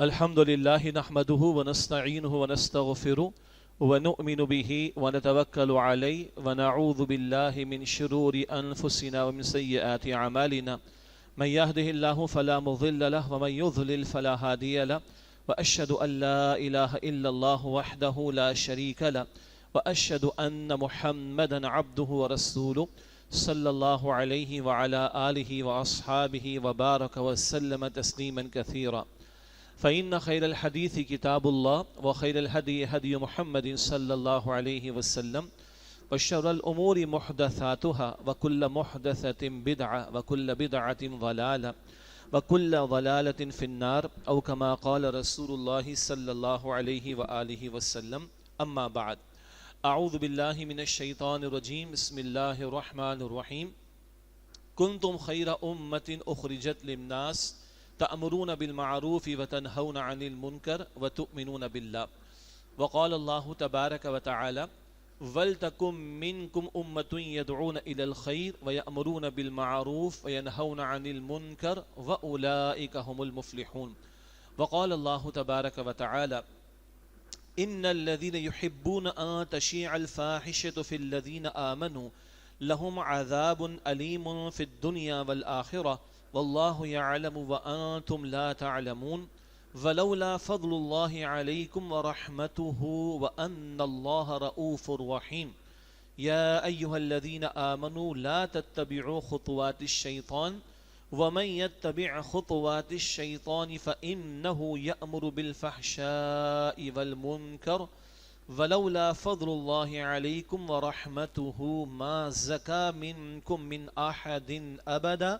الحمد لله نحمده ونستعينه ونستغفره ونؤمن به ونتوكل عليه ونعوذ بالله من شرور أنفسنا ومن سيئات أعمالنا من يهده الله فلا مضل له ومن يضلل فلا هادي له وأشهد أن لا إله إلا الله وحده لا شريك له وأشهد أن محمدا عبده ورسوله صلى الله عليه وعلى آله وأصحابه وبارك وسلم تسليما كثيرا فإن خير الحديث كتاب الله وخير الهدي هدي محمد صلى الله عليه وسلم وشر الأمور محدثاتها وكل محدثة بدعة وكل بدعة ضلالة وكل ضلالة في النار أو كما قال رسول الله صلى الله عليه وآله وسلم أما بعد أعوذ بالله من الشيطان الرجيم بسم الله الرحمن الرحيم كنتم خير أمة أخرجت للناس تأمرون بالمعروف وتنهون عن المنكر وتؤمنون بالله وقال الله تبارك وتعالى وَلْتَكُمْ مِنْكُمْ أُمَّةٌ يَدْعُونَ إِلَى الْخَيْرِ وَيَأْمُرُونَ بِالْمَعْرُوفِ وَيَنْهَوْنَ عَنِ الْمُنكَرِ وَأُولَئِكَ هُمُ الْمُفْلِحُونَ وقال الله تبارك وتعالى إن الذين يحبون أن تشيع الفاحشة في الذين آمنوا لهم عذاب أليم في الدنيا والآخرة والله يعلم وأنتم لا تعلمون ولولا فضل الله عليكم ورحمته وأن الله رؤوف رحيم يا أيها الذين آمنوا لا تتبعوا خطوات الشيطان ومن يتبع خطوات الشيطان فإنه يأمر بالفحشاء والمنكر ولولا فضل الله عليكم ورحمته ما زكى منكم من أحد أبدا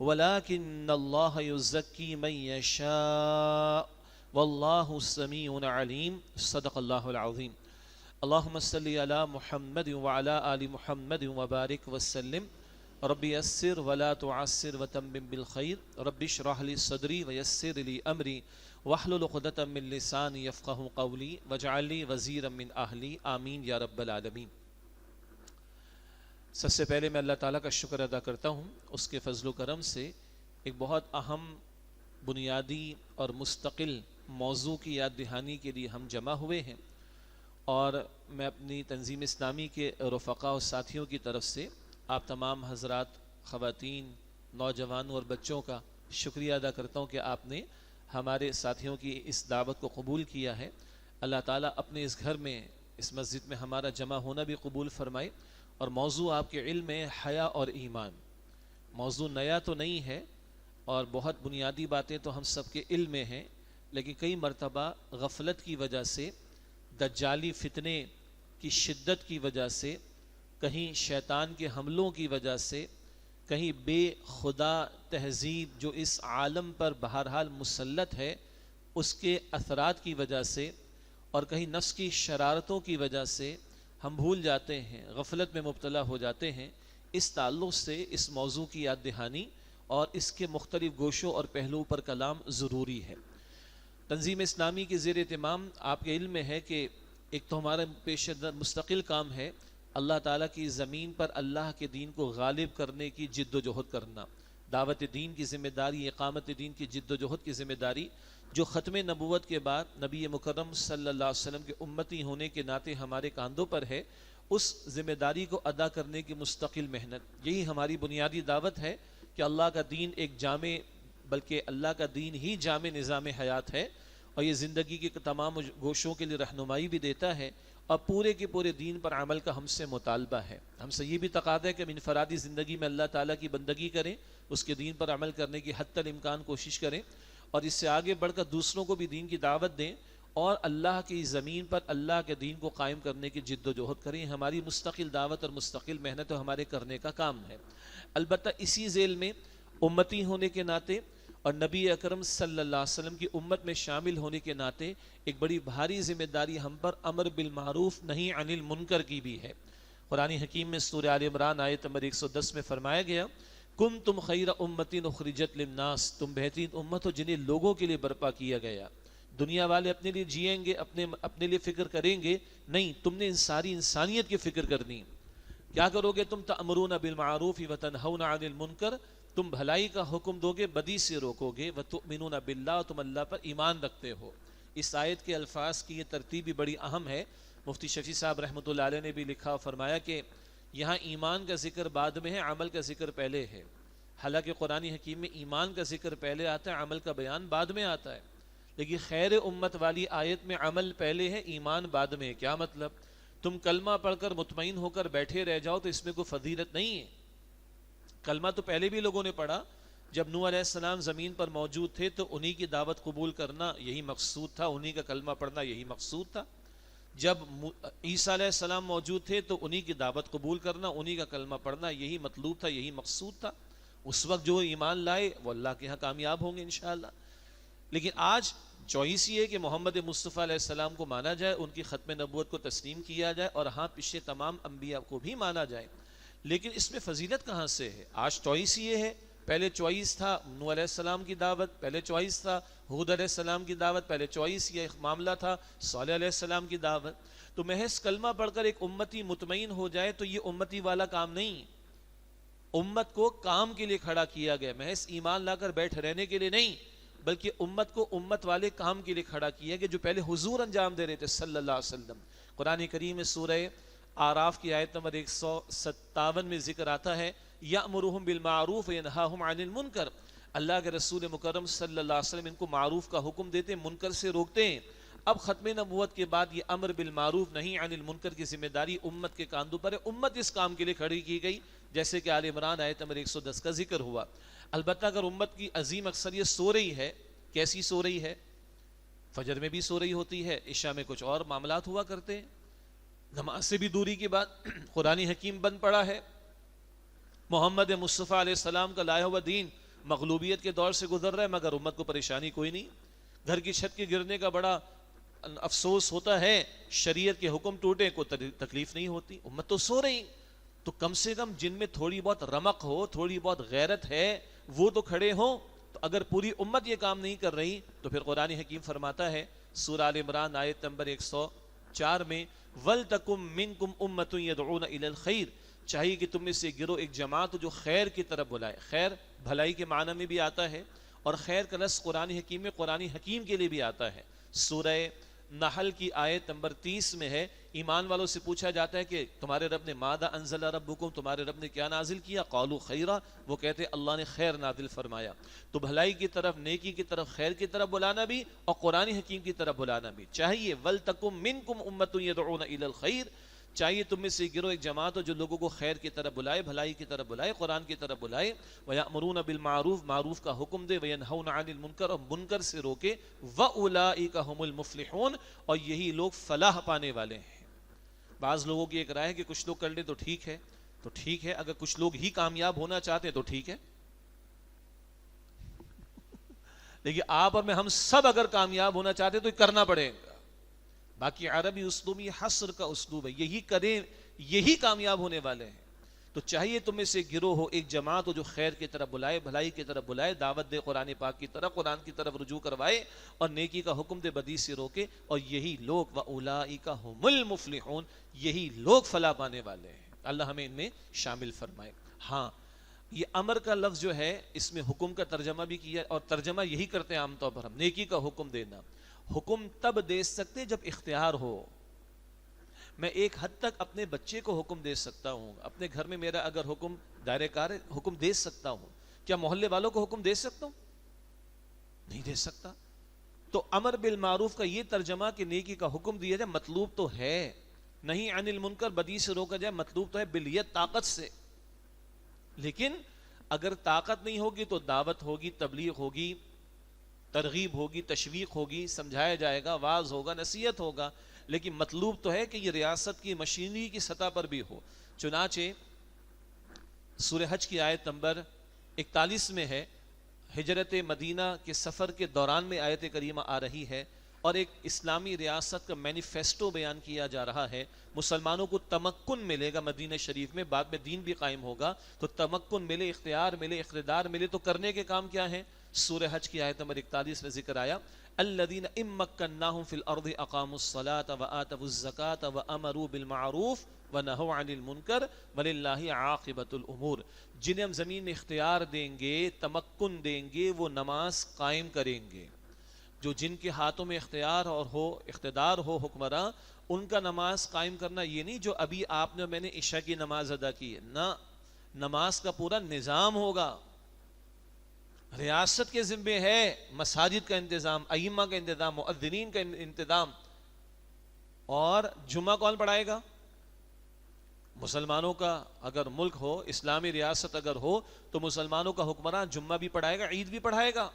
ولكن الله يزكي من يشاء والله سميع عليم صدق الله العظيم اللهم صل على محمد وعلى آل محمد وبارك وسلم رب يسر ولا تعسر وتمم بالخير رب اشرح لي صدري ويسر لي أمري واحلل عقدة من لساني يفقهوا قولي واجعل لي وزيرا من أهلي آمين یا رب العالمین۔ سب سے پہلے میں اللہ تعالیٰ کا شکر ادا کرتا ہوں، اس کے فضل و کرم سے ایک بہت اہم بنیادی اور مستقل موضوع کی یاد دہانی کے لیے ہم جمع ہوئے ہیں، اور میں اپنی تنظیم اسلامی کے رفقا اور ساتھیوں کی طرف سے آپ تمام حضرات، خواتین، نوجوانوں اور بچوں کا شکریہ ادا کرتا ہوں کہ آپ نے ہمارے ساتھیوں کی اس دعوت کو قبول کیا ہے۔ اللہ تعالیٰ اپنے اس گھر میں، اس مسجد میں ہمارا جمع ہونا بھی قبول فرمائے، اور موضوع آپ کے علم میں حیا اور ایمان۔ موضوع نیا تو نہیں ہے اور بہت بنیادی باتیں تو ہم سب کے علم میں ہیں، لیکن کئی مرتبہ غفلت کی وجہ سے، دجالی فتنے کی شدت کی وجہ سے، کہیں شیطان کے حملوں کی وجہ سے، کہیں بے خدا تہذیب جو اس عالم پر بہرحال مسلط ہے اس کے اثرات کی وجہ سے، اور کہیں نفس کی شرارتوں کی وجہ سے ہم بھول جاتے ہیں، غفلت میں مبتلا ہو جاتے ہیں۔ اس تعلق سے اس موضوع کی یاد دہانی اور اس کے مختلف گوشوں اور پہلوؤں پر کلام ضروری ہے۔ تنظیم اسلامی کے زیر اہتمام آپ کے علم میں ہے کہ ایک تو ہمارا پیش مستقل کام ہے اللہ تعالیٰ کی زمین پر اللہ کے دین کو غالب کرنے کی جد و جہد کرنا، دعوت دین کی ذمہ داری، اقامت دین کی جد و جہد کی ذمہ داری جو ختم نبوت کے بعد نبی مکرم صلی اللہ علیہ وسلم کے امتی ہونے کے ناطے ہمارے کاندھوں پر ہے، اس ذمہ داری کو ادا کرنے کی مستقل محنت، یہی ہماری بنیادی دعوت ہے کہ اللہ کا دین ایک جامع، بلکہ اللہ کا دین ہی جامع نظام حیات ہے، اور یہ زندگی کے تمام گوشوں کے لیے رہنمائی بھی دیتا ہے، اور پورے کے پورے دین پر عمل کا ہم سے مطالبہ ہے۔ ہم سے یہ بھی تقاضا ہے کہ ہم انفرادی زندگی میں اللہ تعالیٰ کی بندگی کریں، اس کے دین پر عمل کرنے کی حتی الامکان کوشش کریں، اور اس سے آگے بڑھ کر دوسروں کو بھی دین کی دعوت دیں، اور اللہ کی زمین پر اللہ کے دین کو قائم کرنے کی جد و جہد کریں۔ ہماری مستقل دعوت اور مستقل محنت اور ہمارے کرنے کا کام ہے۔ البتہ اسی ذیل میں امتی ہونے کے ناطے اور نبی اکرم صلی اللہ علیہ وسلم کی امت میں شامل ہونے کے ناطے ایک بڑی بھاری ذمہ داری ہم پر امر بالمعروف نہی عن المنکر کی بھی ہے۔ قرآن حکیم میں سورہ آل عمران آیت نمبر 110 میں فرمایا گیا کنتم خیر امۃ اخرجت للناس، تم بہترین امت ہو جنہیں لوگوں کے لیے برپا کیا گیا۔ دنیا والے اپنے لیے جئیں گے، اپنے لیے فکر کریں گے، نہیں، تم نے ساری انسانیت کی فکر کرنی۔ کیا کرو گے تم؟ تأمرون بالمعروف وتنہون عن المنکر، تم بھلائی کا حکم دو گے بدی سے روکو گے، وَتُؤْمِنُونَ بِاللَّهِ، تم اللہ پر ایمان رکھتے ہو۔ اس آیت کے الفاظ کی یہ ترتیب بھی بڑی اہم ہے۔ مفتی شفیع صاحب رحمۃ اللہ علیہ نے بھی لکھا اور فرمایا کہ یہاں ایمان کا ذکر بعد میں ہے، عمل کا ذکر پہلے ہے۔ حالانکہ قرآن حکیم میں ایمان کا ذکر پہلے آتا ہے، عمل کا بیان بعد میں آتا ہے، لیکن خیر امت والی آیت میں عمل پہلے ہے، ایمان بعد میں ہے۔ کیا مطلب؟ تم کلمہ پڑھ کر مطمئن ہو کر بیٹھے رہ جاؤ تو اس میں کوئی فضیلت نہیں ہے۔ کلمہ تو پہلے بھی لوگوں نے پڑھا، جب نوح علیہ السلام زمین پر موجود تھے تو انہی کی دعوت قبول کرنا یہی مقصود تھا، انہی کا کلمہ پڑھنا یہی مقصود تھا۔ جب عیسیٰ علیہ السلام موجود تھے تو انہی کی دعوت قبول کرنا، انہی کا کلمہ پڑھنا یہی مطلوب تھا، یہی مقصود تھا۔ اس وقت جو ایمان لائے وہ اللہ کے ہاں کامیاب ہوں گے انشاءاللہ۔ لیکن آج چوائس یہ ہے کہ محمد مصطفیٰ علیہ السلام کو مانا جائے، ان کی ختم نبوت کو تسلیم کیا جائے، اور ہاں پچھلے تمام انبیاء کو بھی مانا جائے۔ لیکن اس میں فضیلت کہاں سے ہے؟ آج چوائس یہ ہے، پہلے چوائس تھا نوح علیہ السلام کی دعوت، پہلے چوائس تھا ہود علیہ السلام کی دعوت، پہلے چوائس یہ معاملہ تھا صالح علیہ السلام کی دعوت۔ تو محض کلمہ پڑھ کر ایک امتی مطمئن ہو جائے تو یہ امتی والا کام نہیں۔ امت کو کام کے لیے کھڑا کیا گیا، محض ایمان لا کر بیٹھ رہنے کے لیے نہیں، بلکہ امت کو امت والے کام کے لیے کھڑا کیا گیا جو پہلے حضور انجام دے رہے تھے صلی اللہ علیہ وسلم۔ قرآن کریم میں سورہ اعراف کی آیت نمبر 157 میں ذکر آتا ہے یأمرہم بالمعروف وینہاہم عن المنکر، اللہ کے رسول مکرم صلی اللہ علیہ وسلم ان کو معروف کا حکم دیتے ہیں، منکر سے روکتے ہیں۔ اب ختم نبوت کے بعد یہ امر بالمعروف نہی عن المنکر کی ذمہ داری امت کے کاندھوں پر ہے، امت اس کام کے لیے کھڑی کی گئی، جیسے کہ آل عمران آیت نمبر 110 کا ذکر ہوا۔ البتہ اگر امت کی عظیم اکثریت سو رہی ہے، کیسی سو رہی ہے؟ فجر میں بھی سو رہی ہوتی ہے، عشاء میں کچھ اور معاملات ہوا کرتے ہیں، نماز سے بھی دوری کے بعد قرآن حکیم بند پڑا ہے، محمد مصطفیٰ علیہ السلام کا لایا ہوا دین مغلوبیت کے دور سے گزر رہا ہے، مگر امت کو پریشانی کوئی نہیں۔ گھر کی چھت کے گرنے کا بڑا افسوس ہوتا ہے، شریعت کے حکم ٹوٹے کو تکلیف نہیں ہوتی، امت تو سو رہی۔ تو کم سے کم جن میں تھوڑی بہت رمق ہو، تھوڑی بہت غیرت ہے، وہ تو کھڑے ہوں۔ تو اگر پوری امت یہ کام نہیں کر رہی تو پھر قرآن حکیم فرماتا ہے سورہ آل عمران آیت نمبر 104 میں وَلْتَكُمْ مِنْكُمْ أُمَّةٌ يَدْعُونَ إِلَى الْخَيْرِ، چاہیے کہ تم میں سے گروہ ایک جماعت جو خیر کی طرف بلائے۔ خیر بھلائی کے معنی میں بھی آتا ہے، اور خیر کا لفظ قرآن حکیم میں قرآن حکیم کے لیے بھی آتا ہے۔ سورہ نحل کی آیت نمبر 30 میں ہے، ایمان والوں سے پوچھا جاتا ہے کہ تمہارے رب نے ماذا انزل ربکم، تمہارے رب نے کیا نازل کیا؟ قالوا خیرا، وہ کہتے اللہ نے خیر نازل فرمایا۔ تو بھلائی کی طرف، نیکی کی طرف، خیر کی طرف بلانا بھی اور قرآن حکیم کی طرف بلانا بھی چاہیے۔ وَلْتَكُمْ مِنْكُمْ أُمَّةٌ يَدْعُونَ إِلَى الْخَيْرِ، چاہیے تم میں سے گروہ ایک جماعت ہو جو لوگوں کو خیر کی طرف بلائے، بھلائی کی طرف بلائے، قرآن کی طرف بلائے۔ وَيَأْمُرُونَ بِالْمَعْرُوفِ، معروف کا حکم دے، وَيَنْهَوْنَ عَنِ الْمُنْكَرِ، اور منکر سے روکے، وَأُولَئِكَ هُمُ الْمُفْلِحُونَ، اور یہی لوگ فلاح پانے والے ہیں۔ بعض لوگوں کی ایک رائے ہے کہ کچھ لوگ کر لیں تو ٹھیک ہے، تو ٹھیک ہے، اگر کچھ لوگ ہی کامیاب ہونا چاہتے ہیں تو ٹھیک ہے، لیکن آپ اور میں ہم سب اگر کامیاب ہونا چاہتے ہیں تو یہ کرنا پڑے گا۔ باقی عربی اسلوب یہ حصر کا اسلوب ہے، یہی کریں یہی کامیاب ہونے والے ہیں۔ تو چاہیے تم میں سے گروہ ہو، ایک جماعت ہو جو خیر کی طرف بلائے، بھلائی کی طرف بلائے، دعوت دے قرآن پاک کی طرف، قرآن کی طرف رجوع کروائے، اور نیکی کا حکم دے، بدی سے روکے، اور یہی لوگ وَأُولَئِكَ هُمُ الْمُفْلِحُونَ، یہی لوگ فلاح پانے والے ہیں۔ اللہ ہمیں ان میں شامل فرمائے۔ ہاں، یہ امر کا لفظ جو ہے اس میں حکم کا ترجمہ بھی کیا، اور ترجمہ یہی کرتے ہیں عام طور پر ہم، نیکی کا حکم دینا۔ حکم تب دے سکتے جب اختیار ہو۔ میں ایک حد تک اپنے بچے کو حکم دے سکتا ہوں، اپنے گھر میں میرا اگر حکم دائرہ کار ہے، حکم دے سکتا ہوں۔ کیا محلے والوں کو حکم دے سکتا ہوں؟ نہیں دے سکتا۔ تو امر بالمعروف کا یہ ترجمہ کہ نیکی کا حکم دیا جائے، مطلوب تو ہے، نہیں عن المنکر، بدی سے روکا جائے، مطلوب تو ہے بالیت، طاقت سے۔ لیکن اگر طاقت نہیں ہوگی تو دعوت ہوگی، تبلیغ ہوگی، ترغیب ہوگی، تشویق ہوگی، سمجھایا جائے گا، واعظ ہوگا، نصیحت ہوگا، لیکن مطلوب تو ہے کہ یہ ریاست کی مشینری کی سطح پر بھی ہو۔ چنانچہ سورہ حج کی آیت نمبر 41 میں ہے، ہجرت مدینہ کے سفر کے دوران میں آیت کریمہ آ رہی ہے، اور ایک اسلامی ریاست کا مینیفیسٹو بیان کیا جا رہا ہے۔ مسلمانوں کو تمکن ملے گا مدینہ شریف میں، بعد میں دین بھی قائم ہوگا، تو تمکن ملے، اختیار ملے، اقتدار ملے، تو کرنے کے کام کیا ہیں؟ سورہ حج کی آیت نمبر 41 میں ذکر آیا الذین ان مکناہم فی الارض اقاموا الصلاۃ وآتوا الزکاۃ وامروا بالمعروف ونہوا عن المنکر وللہ عاقبۃ الامور. جنہیں ہم زمین میں اختیار دیں گے، تمکن دیں گے، وہ نماز قائم کریں گے. جو جن کے ہاتھوں میں اختیار اور ہو، اقتدار ہو، حکمراں، ان کا نماز قائم کرنا یہ نہیں جو ابھی آپ نے میں نے عشاء کی نماز ادا کی ہے، نہ، نماز کا پورا نظام ہوگا. ریاست کے ذمے ہے مساجد کا انتظام، ائمہ کا انتظام، مؤذنین کا انتظام. اور جمعہ کون پڑھائے گا؟ مسلمانوں کا اگر ملک ہو، اسلامی ریاست اگر ہو تو مسلمانوں کا حکمراں جمعہ بھی پڑھائے گا، عید بھی پڑھائے گا.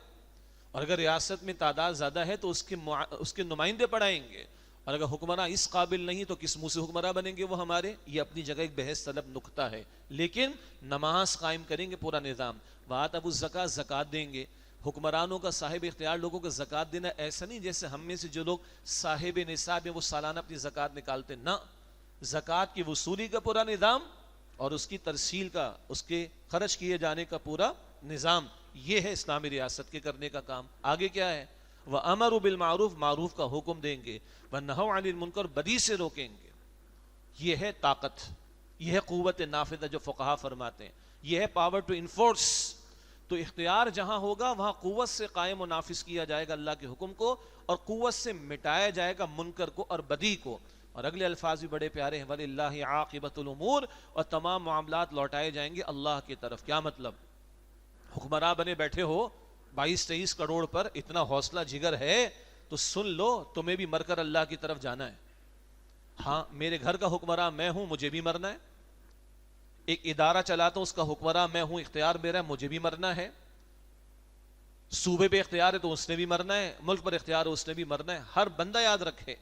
اور اگر ریاست میں تعداد زیادہ ہے تو اس کے نمائندے پڑھائیں گے. اور اگر حکمراں اس قابل نہیں تو کس منہ سے حکمراں بنیں گے وہ ہمارے؟ یہ اپنی جگہ ایک بحث طلب نکتہ ہے، لیکن نماز قائم کریں گے، پورا نظام. وآتوا الزکاۃ، زکوٰۃ دیں گے. حکمرانوں کا، صاحب اختیار لوگوں کا زکوٰۃ دینا ایسا نہیں جیسے ہم میں سے جو لوگ صاحب نصاب ہیں وہ سالانہ اپنی زکوٰۃ نکالتے، نہ. زکوٰۃ کی وصولی کا پورا نظام اور اس کی ترسیل کا، اس کے خرچ کیے جانے کا پورا نظام، یہ ہے اسلامی ریاست کے کرنے کا کام. آگے کیا ہے؟ وَأَمَرُوا بِالْمَعْرُوفِ، معروف کا حکم دیں گے، وَنَهَوْا عَنِ الْمُنْكَرِ، بدی سے روکیں گے. یہ ہے طاقت، یہ ہے قوت نافذہ جو فقہا فرماتے ہیں، یہ ہے پاور ٹو انفورس. تو اختیار جہاں ہوگا وہاں قوت سے قائم و نافذ کیا جائے گا اللہ کے حکم کو، اور قوت سے مٹایا جائے گا منکر کو اور بدی کو. اور اگلے الفاظ بھی بڑے پیارے ہیں، وَلِلَّهِ عَاقِبَةُ الْأُمُورِ، اور تمام معاملات لوٹائے جائیں گے اللہ کی طرف. کیا مطلب؟ حکمراں بنے بیٹھے ہو 22-23 کروڑ پر، اتنا حوصلہ جگر ہے تو سن لو، تمہیں بھی مر کر اللہ کی طرف جانا ہے. ہاں، میرے گھر کا حکمراں میں ہوں، مجھے بھی مرنا ہے. ایک ادارہ چلاتا ہوں، اس کا حکمراں میں ہوں، اختیار میرا ہے، مجھے بھی مرنا ہے. صوبے پہ اختیار ہے تو اس نے بھی مرنا ہے، ملک پر اختیار ہے اس نے بھی مرنا ہے. ہر بندہ یاد رکھے،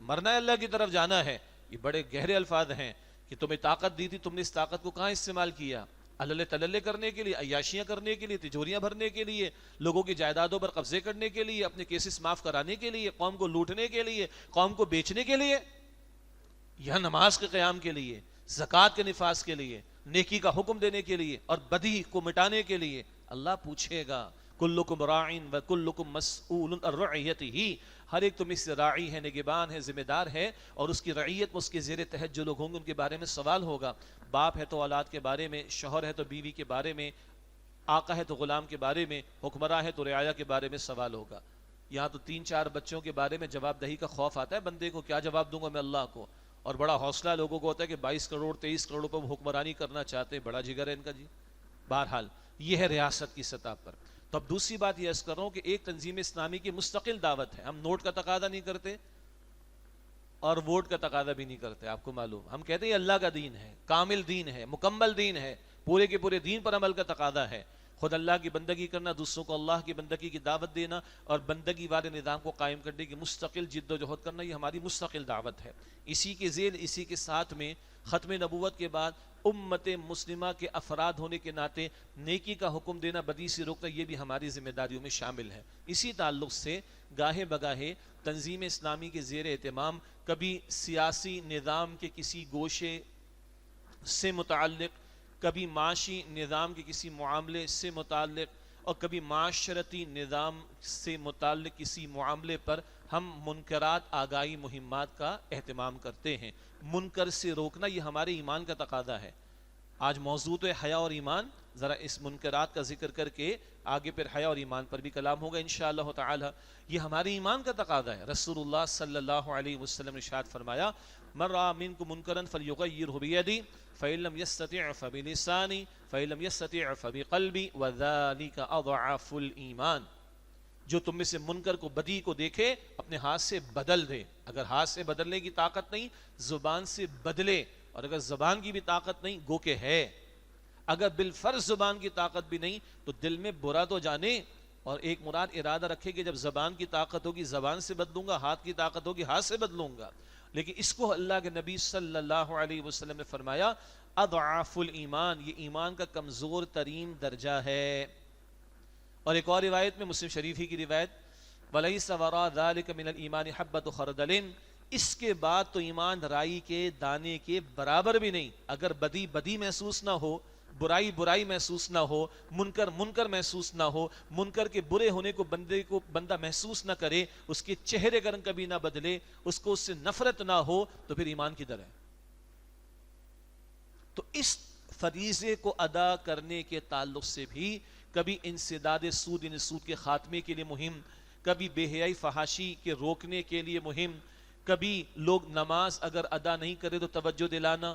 مرنا ہے، اللہ کی طرف جانا ہے. یہ بڑے گہرے الفاظ ہیں کہ تمہیں طاقت دی تھی، تم نے اس طاقت کو کہاں استعمال کیا؟ اللہ تللے کرنے کے لیے، عیاشیاں کرنے کے لیے، تجوریاں بھرنے کے لیے، لوگوں کی جائیدادوں پر قبضے کرنے کے لیے، اپنے کیسز معاف کرانے کے لیے، قوم کو لوٹنے کے لیے، قوم کو بیچنے کے لیے، یا نماز کے قیام کے لیے، زکوٰۃ کے نفاذ کے لیے، نیکی کا حکم دینے کے لیے اور بدی کو مٹانے کے لیے. اللہ پوچھے گا، کلکم راعٍ وکلکم مسئول عن رعیتہ، ہر ایک تم اس سے راعی ہے، نگہبان ہے، ذمہ دار ہے، اور اس کی رعیت میں اس کے زیر تحت جو لوگ ہوں گے ان کے بارے میں سوال ہوگا. باپ ہے تو اولاد کے بارے میں، شوہر ہے تو بیوی کے بارے میں، آقا ہے تو غلام کے بارے میں، حکمراں ہے تو رعایا کے بارے میں سوال ہوگا. یہاں تو 3-4 بچوں کے بارے میں جواب دہی کا خوف آتا ہے بندے کو، کیا جواب دوں گا میں اللہ کو. اور بڑا حوصلہ لوگوں کو ہوتا ہے کہ 22 کروڑ 23 کروڑ پر حکمرانی کرنا چاہتے ہیں، بڑا جگر ہے ان کا جی. بہرحال یہ ہے ریاست کی سطح پر. تو اب دوسری بات یہ عرض کر رہا ہوں کہ ایک تنظیم اسلامی کی مستقل دعوت ہے. ہم نوٹ کا تقاضا نہیں کرتے اور ووٹ کا تقاضا بھی نہیں کرتے، آپ کو معلوم. ہم کہتے ہیں یہ اللہ کا دین ہے، کامل دین ہے، مکمل دین ہے، پورے کے پورے دین پر عمل کا تقاضا ہے. خود اللہ کی بندگی کرنا، دوسروں کو اللہ کی بندگی کی دعوت دینا اور بندگی والے نظام کو قائم کرنے کی مستقل جد و جہد کرنا، یہ ہماری مستقل دعوت ہے. اسی کے ذیل، اسی کے ساتھ میں ختم نبوت کے بعد امت مسلمہ کے افراد ہونے کے ناطے نیکی کا حکم دینا، بدی سے روکنا، یہ بھی ہماری ذمہ داریوں میں شامل ہے. اسی تعلق سے گاہے بگاہے تنظیم اسلامی کے زیر اہتمام کبھی سیاسی نظام کے کسی گوشے سے متعلق، کبھی معاشی نظام کے کسی معاملے سے متعلق، اور کبھی معاشرتی نظام سے متعلق کسی معاملے پر ہم منکرات آگاہی مہمات کا اہتمام کرتے ہیں. منکر سے روکنا یہ ہمارے ایمان کا تقاضا ہے. آج موضوع تو حیا اور ایمان، ذرا اس منکرات کا ذکر کر کے آگے پھر حیا اور ایمان پر بھی کلام ہوگا انشاءاللہ تعالی. یہ ہمارے ایمان کا تقاضا ہے. رسول اللہ صلی اللہ علیہ وسلم نے ارشاد فرمایا، من رأى منکم منکرا فلیغیرہ بیدی فإن لم يستطع فبلسانی فإن لم يستطع فبقلبی وذلک اضعف الایمان. جو تم میں سے منکر کو، بدی کو دیکھے اپنے ہاتھ سے بدل دے. اگر ہاتھ سے بدلنے کی طاقت نہیں، زبان سے بدلے. اور اگر زبان کی بھی طاقت نہیں، گو کہ ہے. اگر بالفرض زبان کی طاقت بھی نہیں تو دل میں برا تو جانے، اور ایک مراد ارادہ رکھے کہ جب زبان کی طاقت ہوگی زبان سے بدلوں گا، ہاتھ کی طاقت ہوگی ہاتھ سے بدلوں گا. لیکن اس کو اللہ کے نبی صلی اللہ علیہ وسلم نے فرمایا اضعف الایمان، یہ ایمان کا کمزور ترین درجہ ہے. اور ایک اور روایت میں، مسلم شریفی کی روایت، وَلَيْسَ وَرَاءَ ذَلِكَ مِنَ الْإِيمَانِ حَبَّةُ خَرْدَلٍ، اس کے بعد تو ایمان رائی کے دانے کے برابر بھی نہیں. اگر بدی محسوس نہ ہو، برائی برائی محسوس نہ ہو، منکر منکر محسوس نہ ہو، منکر کے برے ہونے کو بندہ محسوس نہ کرے، اس کے چہرے کا رنگ کبھی نہ بدلے، اس کو اس سے نفرت نہ ہو، تو پھر ایمان کدھر ہے؟ تو اس فریضے کو ادا کرنے کے تعلق سے بھی کبھی انسداد سود، یعنی سود کے خاتمے کے لیے مہم، کبھی بے حیائی فحاشی کے روکنے کے لیے مہم، کبھی لوگ نماز اگر ادا نہیں کرے تو توجہ دلانا،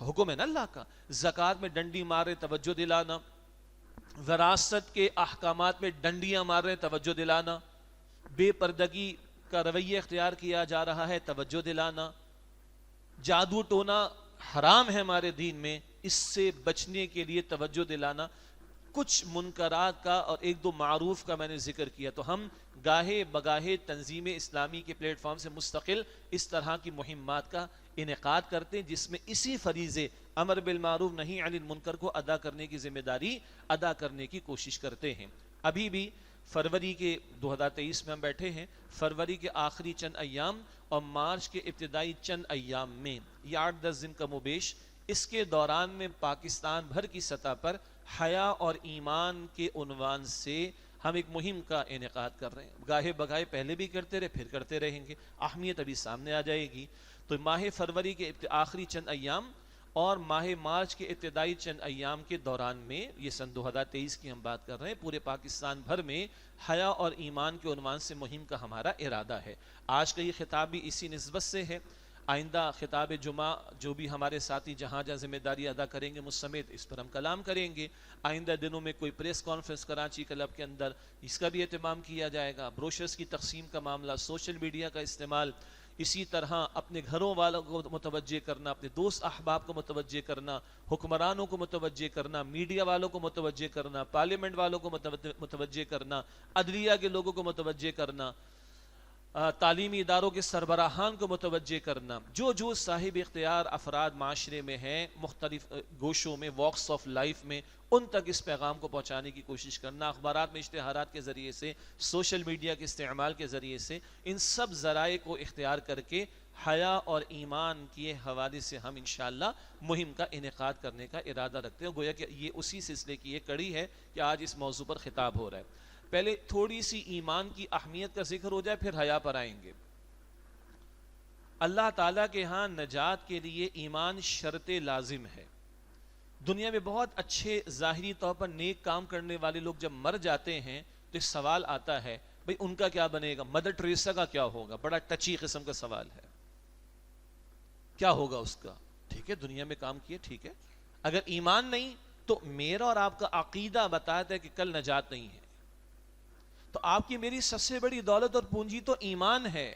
حکم ہے نا اللہ کا، زکوٰۃ میں ڈنڈی مارے توجہ دلانا، وراثت کے احکامات میں ڈنڈیاں مار رہے توجہ دلانا، بے پردگی کا رویہ اختیار کیا جا رہا ہے توجہ دلانا، جادو ٹونا حرام ہے ہمارے دین میں، اس سے بچنے کے لیے توجہ دلانا، کچھ منکرات کا اور ایک دو معروف کا میں نے ذکر کیا۔ تو ہم گاہے بگاہے تنظیم اسلامی کے پلیٹ فارم سے مستقل اس طرح کی مہمات کا انعقاد کرتے ہیں، جس میں اسی فریضے امر بالمعروف نہی عن المنکر کو ادا کرنے کی ذمہ داری ادا کرنے کی کوشش کرتے ہیں۔ ابھی بھی فروری کے 2023 میں ہم بیٹھے ہیں، فروری کے آخری چند ایام اور مارچ کے ابتدائی چند ایام میں یہ 8-10 دن کم و بیش، اس کے دوران میں پاکستان بھر کی سطح پر حیا اور ایمان کے عنوان سے ہم ایک مہم کا انعقاد کر رہے ہیں۔ گاہے بگاہے پہلے بھی کرتے رہے، پھر کرتے رہیں گے، اہمیت ابھی سامنے آ جائے گی۔ تو ماہ فروری کے آخری چند ایام اور ماہ مارچ کے ابتدائی چند ایام کے دوران میں، یہ سن 2023 کی ہم بات کر رہے ہیں، پورے پاکستان بھر میں حیا اور ایمان کے عنوان سے مہم کا ہمارا ارادہ ہے۔ آج کا یہ خطاب بھی اسی نسبت سے ہے۔ آئندہ خطاب جمعہ جو بھی ہمارے ساتھی جہاں جہاں ذمہ داری ادا کریں گے مجھ سمیت، اس پر ہم کلام کریں گے۔ آئندہ دنوں میں کوئی پریس کانفرنس کراچی کلب کے اندر، اس کا بھی اہتمام کیا جائے گا۔ بروشرز کی تقسیم کا معاملہ، سوشل میڈیا کا استعمال، اسی طرح اپنے گھروں والوں کو متوجہ کرنا، اپنے دوست احباب کو متوجہ کرنا، حکمرانوں کو متوجہ کرنا، میڈیا والوں کو متوجہ کرنا، پارلیمنٹ والوں کو متوجہ کرنا، عدلیہ کے لوگوں کو متوجہ کرنا، تعلیمی اداروں کے سربراہان کو متوجہ کرنا، جو صاحب اختیار افراد معاشرے میں ہیں، مختلف گوشوں میں، واکس آف لائف میں، ان تک اس پیغام کو پہنچانے کی کوشش کرنا، اخبارات میں اشتہارات کے ذریعے سے، سوشل میڈیا کے استعمال کے ذریعے سے، ان سب ذرائع کو اختیار کر کے حیا اور ایمان کے حوالے سے ہم انشاءاللہ مہم کا انعقاد کرنے کا ارادہ رکھتے ہیں۔ گویا کہ یہ اسی سلسلے کی ایک کڑی ہے کہ آج اس موضوع پر خطاب ہو رہا ہے۔ پہلے تھوڑی سی ایمان کی اہمیت کا ذکر ہو جائے، پھر حیا پر آئیں گے۔ اللہ تعالیٰ کے ہاں نجات کے لیے ایمان شرط لازم ہے۔ دنیا میں بہت اچھے ظاہری طور پر نیک کام کرنے والے لوگ جب مر جاتے ہیں تو ایک سوال آتا ہے، بھئی ان کا کیا بنے گا؟ مدر ٹریسا کا کیا ہوگا؟ بڑا ٹچی قسم کا سوال ہے، کیا ہوگا اس کا؟ ٹھیک ہے، دنیا میں کام کیے، ٹھیک ہے، اگر ایمان نہیں تو میرا اور آپ کا عقیدہ بتاتا ہے کہ کل نجات نہیں ہے۔ تو آپ کی میری سب سے بڑی دولت اور پونجی تو ایمان ہے۔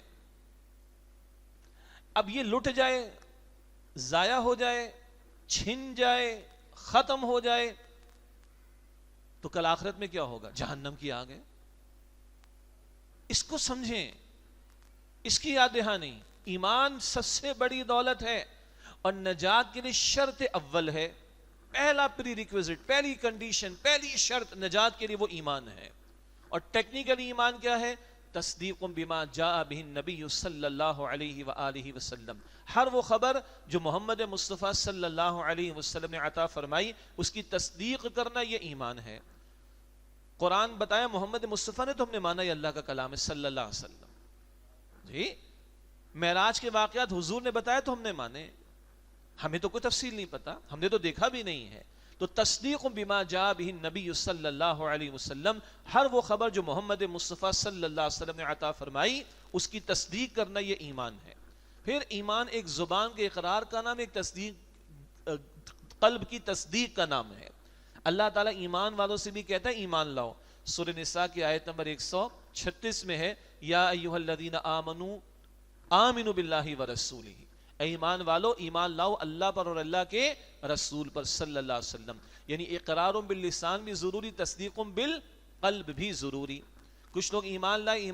اب یہ لٹ جائے، ضائع ہو جائے، چھن جائے، ختم ہو جائے تو کل آخرت میں کیا ہوگا؟ جہنم کی آگ ہے۔ اس کو سمجھیں، اس کی یاد دہانی۔ ایمان سب سے بڑی دولت ہے اور نجات کے لیے شرط اول ہے، پہلا پری ریکویزٹ، پہلی کنڈیشن، پہلی شرط نجات کے لیے وہ ایمان ہے۔ اور ٹیکنیکل ایمان کیا ہے؟ تصدیق بما جاء بہ النبی صلی اللہ علیہ وآلہ وسلم، ہر وہ خبر جو محمد مصطفیٰ صلی اللہ علیہ وسلم نے عطا فرمائی اس کی تصدیق کرنا، یہ ایمان ہے۔ قرآن بتایا محمد مصطفیٰ نے تو ہم نے مانا یہ اللہ کا کلام ہے صلی اللہ علیہ وسلم۔ جی معراج کے واقعات حضور نے بتایا تو ہم نے مانے، ہمیں تو کوئی تفصیل نہیں پتا، ہم نے تو دیکھا بھی نہیں ہے۔ تو تصدیق بما جاء بہ النبی صلی اللہ علیہ وسلم، ہر وہ خبر جو محمد مصطفیٰ صلی اللہ علیہ وسلم نے عطا فرمائی اس کی تصدیق کرنا، یہ ایمان ہے۔ پھر ایمان ایک زبان کے اقرار کا نام، ایک تصدیق قلب کی تصدیق کا نام ہے۔ اللہ تعالیٰ ایمان والوں سے بھی کہتا ہے ایمان لاؤ۔ سورہ نساء کی آیت نمبر 136 میں ہے، یا ایھا الذین آمنوا آمنوا باللہ ورسولہ، اے ایمان والو ایمان لاؤ اللہ پر اور اللہ کے رسول پر صلی اللہ علیہ وسلم۔ یعنی اقرار باللسان بھی ضروری، تصدیق بالقلب بھی ضروری۔ کچھ لوگ ایمان لائے،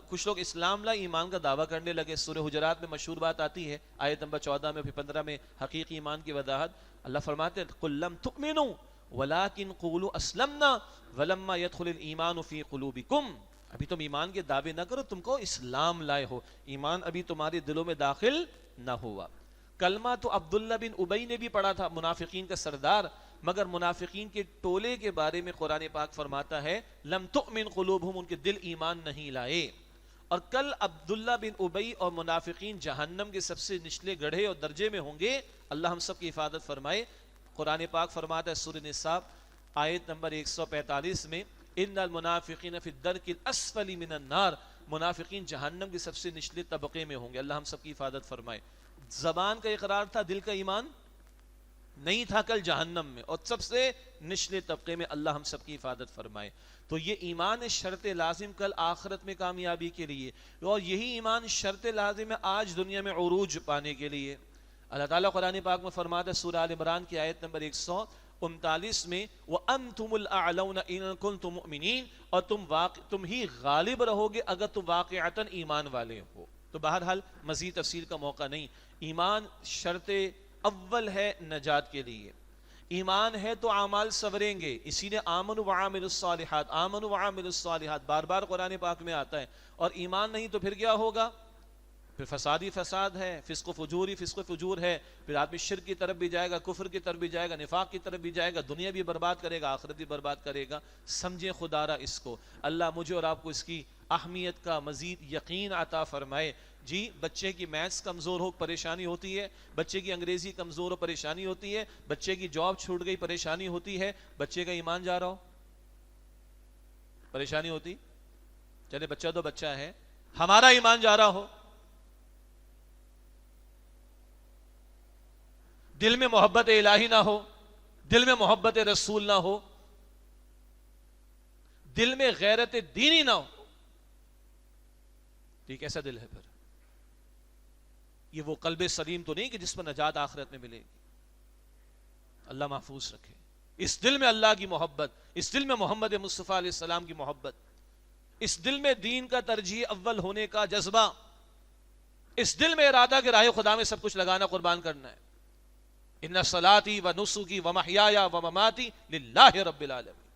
کچھ لوگ اسلام لائے، ایمان کا دعویٰ کرنے لگے۔ سورہ حجرات میں مشہور بات آتی ہے، آیت نمبر 14 میں، پھر 15 میں حقیقی ایمان کی وضاحت۔ اللہ فرماتے ہیں قل لم تؤمنوا ولکن قولوا اسلمنا ولما يدخل الایمان فی قلوبکم، ابھی تم ایمان کے دعوے نہ کرو، تم کو اسلام لائے ہو، ایمان ابھی تمہارے دلوں میں داخل نہ ہوا۔ کلمہ تو عبداللہ بن ابی نے بھی پڑھا تھا، منافقین کا سردار، مگر منافقین کے ٹولے کے بارے میں قرآن پاک فرماتا ہے لم تؤمن قلوبہم، ان کے دل ایمان نہیں لائے. اور کل عبداللہ بن ابی اور منافقین جہنم کے سب سے نچلے گڑھے اور درجے میں ہوں گے. اللہ ہم سب کی حفاظت فرمائے. قرآن پاک فرماتا ہے سورہ نساء آیت نمبر 145 میں ان المنافقین فی الدرک الاسفل من النار، منافقین جہنم کے سب سے نچلے طبقے میں ہوں گے. اللہ ہم سب کی حفاظت فرمائے. زبان کا اقرار تھا، دل کا ایمان نہیں تھا، کل جہنم میں اور سب سے نچلے طبقے میں. اللہ ہم سب کی حفاظت فرمائے. تو یہ ایمان شرط لازم کل آخرت میں کامیابی کے لیے، اور یہی ایمان شرط لازم ہے آج دنیا میں عروج پانے کے لیے. اللہ تعالیٰ قرآن پاک میں فرماتا ہے سورہ آل عمران کی آیت نمبر 139 میں وَأَنْتُمُ الْأَعْلَوْنَ إِن كُنتُم مُؤْمِنِينَ، اور تم ہی غالب رہو گے اگر تم واقعتاً ایمان والے ہو. تو بہرحال مزید تفصیل کا موقع نہیں. ایمان شرط اول ہے نجات کے لیے. ایمان ہے تو اعمال سوریں گے، اسی نے آمنوا وعاملوا الصالحات، آمنوا وعاملوا الصالحات بار بار قرآن پاک میں آتا ہے. اور ایمان نہیں تو پھر کیا ہوگا؟ پھر فسادی فساد ہے، فسق و فجور ہے. پھر آدمی شرک کی طرف بھی جائے گا، کفر کی طرف بھی جائے گا، نفاق کی طرف بھی جائے گا، دنیا بھی برباد کرے گا، آخرت بھی برباد کرے گا. سمجھیں خدا را اس کو. اللہ مجھے اور آپ کو اس کی اہمیت کا مزید یقین عطا فرمائے. جی بچے کی میتھس کمزور ہو پریشانی ہوتی ہے، بچے کی انگریزی کمزور ہو پریشانی ہوتی ہے، بچے کی جاب چھوٹ گئی پریشانی ہوتی ہے، بچے کا ایمان جا رہا ہو پریشانی ہوتی. چلے بچہ تو بچہ ہے، ہمارا ایمان جا رہا ہو، دل میں محبت الہی نہ ہو، دل میں محبت رسول نہ ہو، دل میں غیرت دینی نہ ہو، تو یہ کیسا دل ہے پھر؟ یہ وہ قلب سلیم تو نہیں کہ جس پر نجات آخرت میں ملے گی. اللہ محفوظ رکھے. اس دل میں اللہ کی محبت، اس دل میں محمد مصطفیٰ علیہ السلام کی محبت، اس دل میں دین کا ترجیح اول ہونے کا جذبہ، اس دل میں ارادہ کہ راہ خدا میں سب کچھ لگانا، قربان کرنا ہے. ان صلاتی و نسکی و محیایا و مماتی للہ رب العالمین،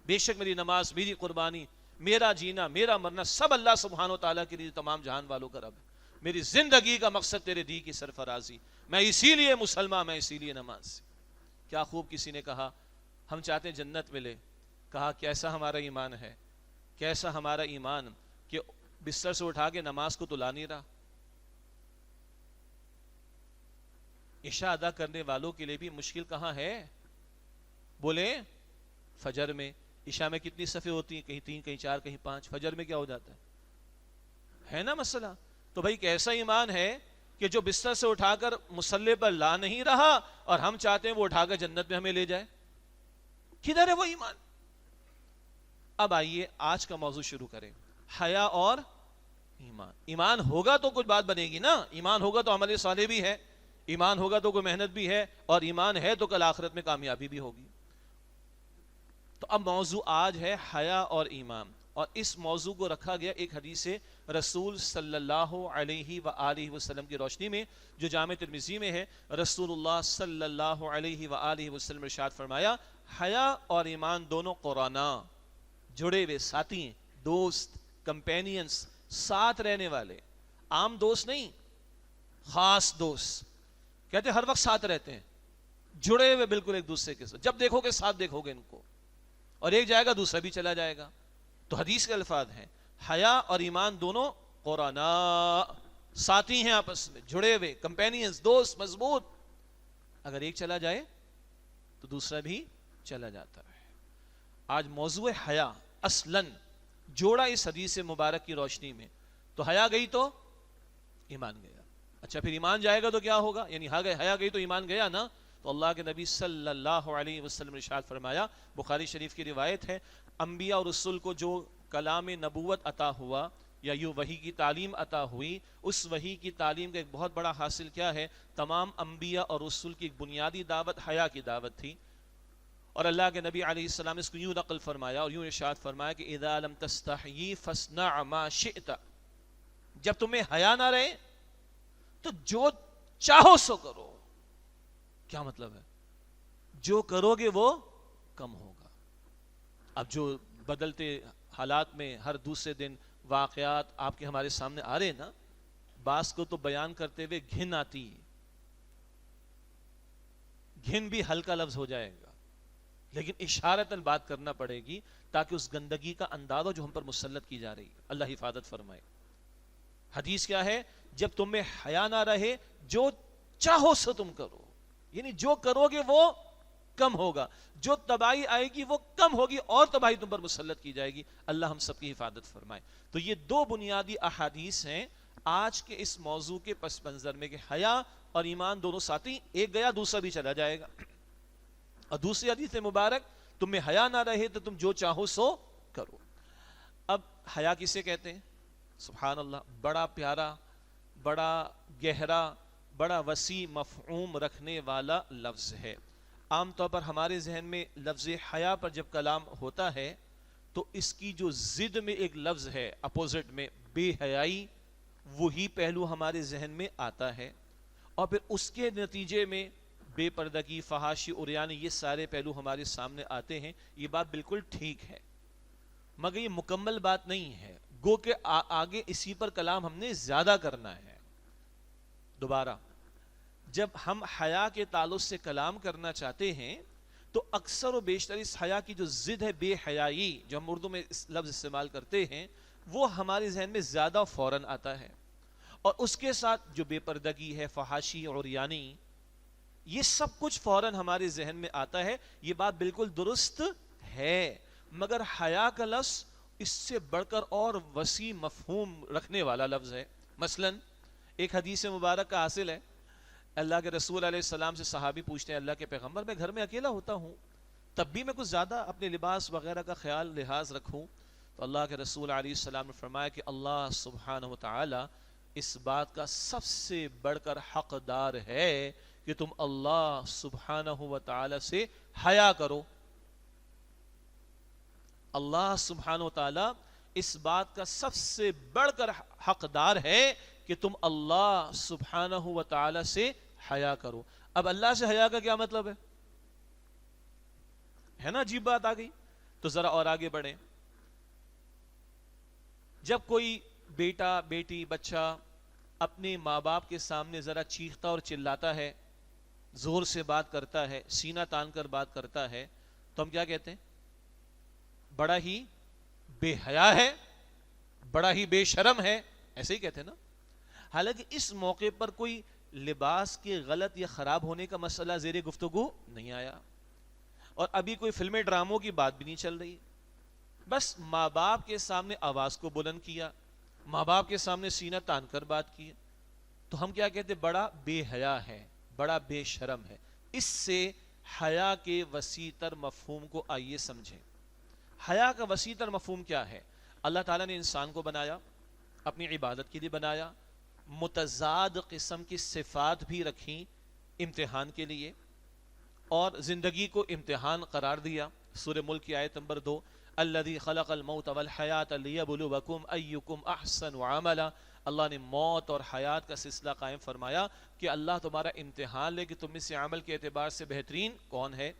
بے شک میری نماز، میری قربانی، میرا جینا، میرا مرنا سب اللہ سبحانہ و تعالیٰ کے لیے تمام جہان والوں کا رب ہے. میری زندگی کا مقصد تیرے دی کی سرفرازی، میں اسی لیے مسلمان، میں اسی لیے نماز. کیا خوب کسی نے کہا ہم چاہتے ہیں جنت ملے. کہا کیسا ہمارا ایمان ہے، کیسا ہمارا ایمان کہ بستر سے اٹھا کے نماز کو تو لا نہیں رہا. عشاء ادا کرنے والوں کے لیے بھی مشکل کہاں ہے؟ بولے فجر میں عشاء میں کتنی صفیں ہوتی ہیں؟ کہیں 3 کہیں 4 کہیں 5. فجر میں کیا ہو جاتا ہے نا مسئلہ. تو بھائی کیسا ایمان ہے کہ جو بستر سے اٹھا کر مصلی پر لا نہیں رہا اور ہم چاہتے ہیں وہ اٹھا کر جنت میں ہمیں لے جائے؟ کدھر ہے وہ ایمان؟ اب آئیے آج کا موضوع شروع کریں، حیا اور ایمان. ایمان ہوگا تو کچھ بات بنے گی نا. ایمان ہوگا تو عمل صالح بھی ہے، ایمان ہوگا تو کوئی محنت بھی ہے، اور ایمان ہے تو کل آخرت میں کامیابی بھی ہوگی. تو اب موضوع آج ہے حیا اور ایمان، اور اس موضوع کو رکھا گیا ایک حدیث رسول صلی اللہ علیہ وآلہ وسلم کی روشنی میں جو جامع ترمذی میں ہے. رسول اللہ صلی اللہ علیہ وآلہ وسلم ارشاد فرمایا حیا اور ایمان دونوں قرانا، جڑے ہوئے ساتھی ہیں، دوست، کمپینینز، ساتھ رہنے والے. عام دوست نہیں، خاص دوست. کہتے ہر وقت ساتھ رہتے ہیں، جڑے ہوئے بالکل ایک دوسرے کے ساتھ. جب دیکھو گے ساتھ دیکھو گے ان کو، اور ایک جائے گا دوسرا بھی چلا جائے گا. تو حدیث کے الفاظ ہیں حیا اور ایمان دونوں قرانا، ساتھی ہیں آپس میں، جڑے ہوئے، کمپینینز، دوست مضبوط. اگر ایک چلا جائے تو دوسرا بھی چلا جاتا ہے. آج موضوع حیا اصلاً جوڑا اس حدیث مبارک کی روشنی میں. تو حیا گئی تو ایمان گیا. اچھا پھر ایمان جائے گا تو کیا ہوگا؟ یعنی حیا گئی تو ایمان گیا نا. تو اللہ کے نبی صلی اللہ علیہ وسلم نے ارشاد فرمایا، بخاری شریف کی روایت ہے، انبیاء اور رسول کو جو کلام نبوت عطا ہوا یا یوں وحی کی تعلیم عطا ہوئی، اس وحی کی تعلیم کا ایک بہت بڑا حاصل کیا ہے؟ تمام انبیاء اور رسول کی ایک بنیادی دعوت حیا کی دعوت تھی. اور اللہ کے نبی علیہ السلام اس کو یوں نقل فرمایا اور یوں ارشاد فرمایا کہ اذا لم تستحیی فاصنع ما شئت، جب تمہیں حیا نہ رہے تو جو چاہو سو کرو. کیا مطلب ہے؟ جو کرو گے وہ کم ہوگا. اب جو بدلتے حالات میں ہر دوسرے دن واقعات آپ کے ہمارے سامنے آ رہے نا، بعض کو تو بیان کرتے ہوئے گھن آتی ہے، گھن بھی ہلکا لفظ ہو جائے گا، لیکن اشارتاً بات کرنا پڑے گی تاکہ اس گندگی کا اندازہ جو ہم پر مسلط کی جا رہی ہے اللہ حفاظت فرمائے۔ حدیث کیا ہے؟ جب تم میں حیا نہ رہے جو چاہو سو تم کرو، یعنی جو کرو گے وہ کم ہوگا، جو تباہی آئے گی وہ کم ہوگی اور تباہی تم پر مسلط کی جائے گی۔ اللہ ہم سب کی حفاظت فرمائے۔ تو یہ دو بنیادی احادیث ہیں آج کے اس موضوع کے پس منظر میں کہ حیا اور ایمان دونوں ساتھی، ایک گیا دوسرا بھی چلا جائے گا۔ اور دوسری حدیث مبارک تم میں حیا نہ رہے تو تم جو چاہو سو کرو۔ اب حیا کسے کہتے ہیں؟ سبحان اللہ، بڑا پیارا، بڑا گہرا، بڑا وسیع مفہوم رکھنے والا لفظ ہے۔ عام طور پر ہمارے ذہن میں لفظ حیا پر جب کلام ہوتا ہے تو اس کی جو ضد میں ایک لفظ ہے اپوزٹ میں بے حیائی، وہی پہلو ہمارے ذہن میں آتا ہے، اور پھر اس کے نتیجے میں بے پردگی، فحاشی، عریانی، یہ سارے پہلو ہمارے سامنے آتے ہیں۔ یہ بات بالکل ٹھیک ہے، مگر یہ مکمل بات نہیں ہے، گو کہ آگے اسی پر کلام ہم نے زیادہ کرنا ہے۔ دوبارہ جب ہم حیا کے تعلق سے کلام کرنا چاہتے ہیں تو اکثر و بیشتر اس حیا کی جو ضد ہے بے حیائی، جو ہم اردو میں اس لفظ استعمال کرتے ہیں، وہ ہمارے ذہن میں زیادہ فوراً آتا ہے، اور اس کے ساتھ جو بے پردگی ہے، فحاشی اور عریانی، یہ سب کچھ فوراً ہمارے ذہن میں آتا ہے۔ یہ بات بالکل درست ہے، مگر حیا کا لفظ اس سے بڑھ کر اور وسیع مفہوم رکھنے والا لفظ ہے۔ مثلا ایک حدیث مبارک کا حاصل ہے، اللہ کے رسول علیہ السلام سے صحابی پوچھتے ہیں، اللہ کے پیغمبر میں گھر میں اکیلا ہوتا ہوں، تب بھی میں کچھ زیادہ اپنے لباس وغیرہ کا خیال لحاظ رکھوں؟ تو اللہ کے رسول علیہ السلام نے فرمایا کہ اللہ سبحانہ و تعالی اس بات کا سب سے بڑھ کر حقدار ہے کہ تم اللہ سبحانہ و تعالی سے حیا کرو۔ اللہ سبحانہ و تعالی اس بات کا سب سے بڑھ کر حقدار ہے کہ تم اللہ سبحانہ و تعالی سے حیا کرو۔ اب اللہ سے حیا کا کیا مطلب ہے نا عجیب بات آ گئی؟ تو ذرا اور آگے بڑھیں۔ جب کوئی بیٹا، بیٹی، بچہ اپنے ماں باپ کے سامنے ذرا چیختا اور چلاتا ہے، زور سے بات کرتا ہے، سینہ تان کر بات کرتا ہے، تو ہم کیا کہتے ہیں؟ بڑا ہی بے حیا ہے، بڑا ہی بے شرم ہے، ایسے ہی کہتے ہیں نا۔ حالانکہ اس موقع پر کوئی لباس کے غلط یا خراب ہونے کا مسئلہ زیر گفتگو نہیں آیا، اور ابھی کوئی فلمیں ڈراموں کی بات بھی نہیں چل رہی، بس ماں باپ کے سامنے آواز کو بلند کیا، ماں باپ کے سامنے سینہ تان کر بات کی، تو ہم کیا کہتے؟ بڑا بے حیا ہے، بڑا بے شرم ہے۔ اس سے حیا کے وسیع تر مفہوم کو آئیے سمجھیں۔ حیا کا وسیع تر مفہوم کیا ہے؟ اللہ تعالیٰ نے انسان کو بنایا، اپنی عبادت کے لیے بنایا، متضاد قسم کی صفات بھی رکھیں امتحان کے لیے، اور زندگی کو امتحان قرار دیا۔ سورہ ملک کی آیت نمبر 2، الذی خلق الموت والحیات لیبلوکم ایکم احسن عملا۔ اللہ نے موت اور حیات کا سلسلہ قائم فرمایا کہ اللہ تمہارا امتحان لے کہ تم میں سے عمل کے اعتبار سے بہترین کون ہے۔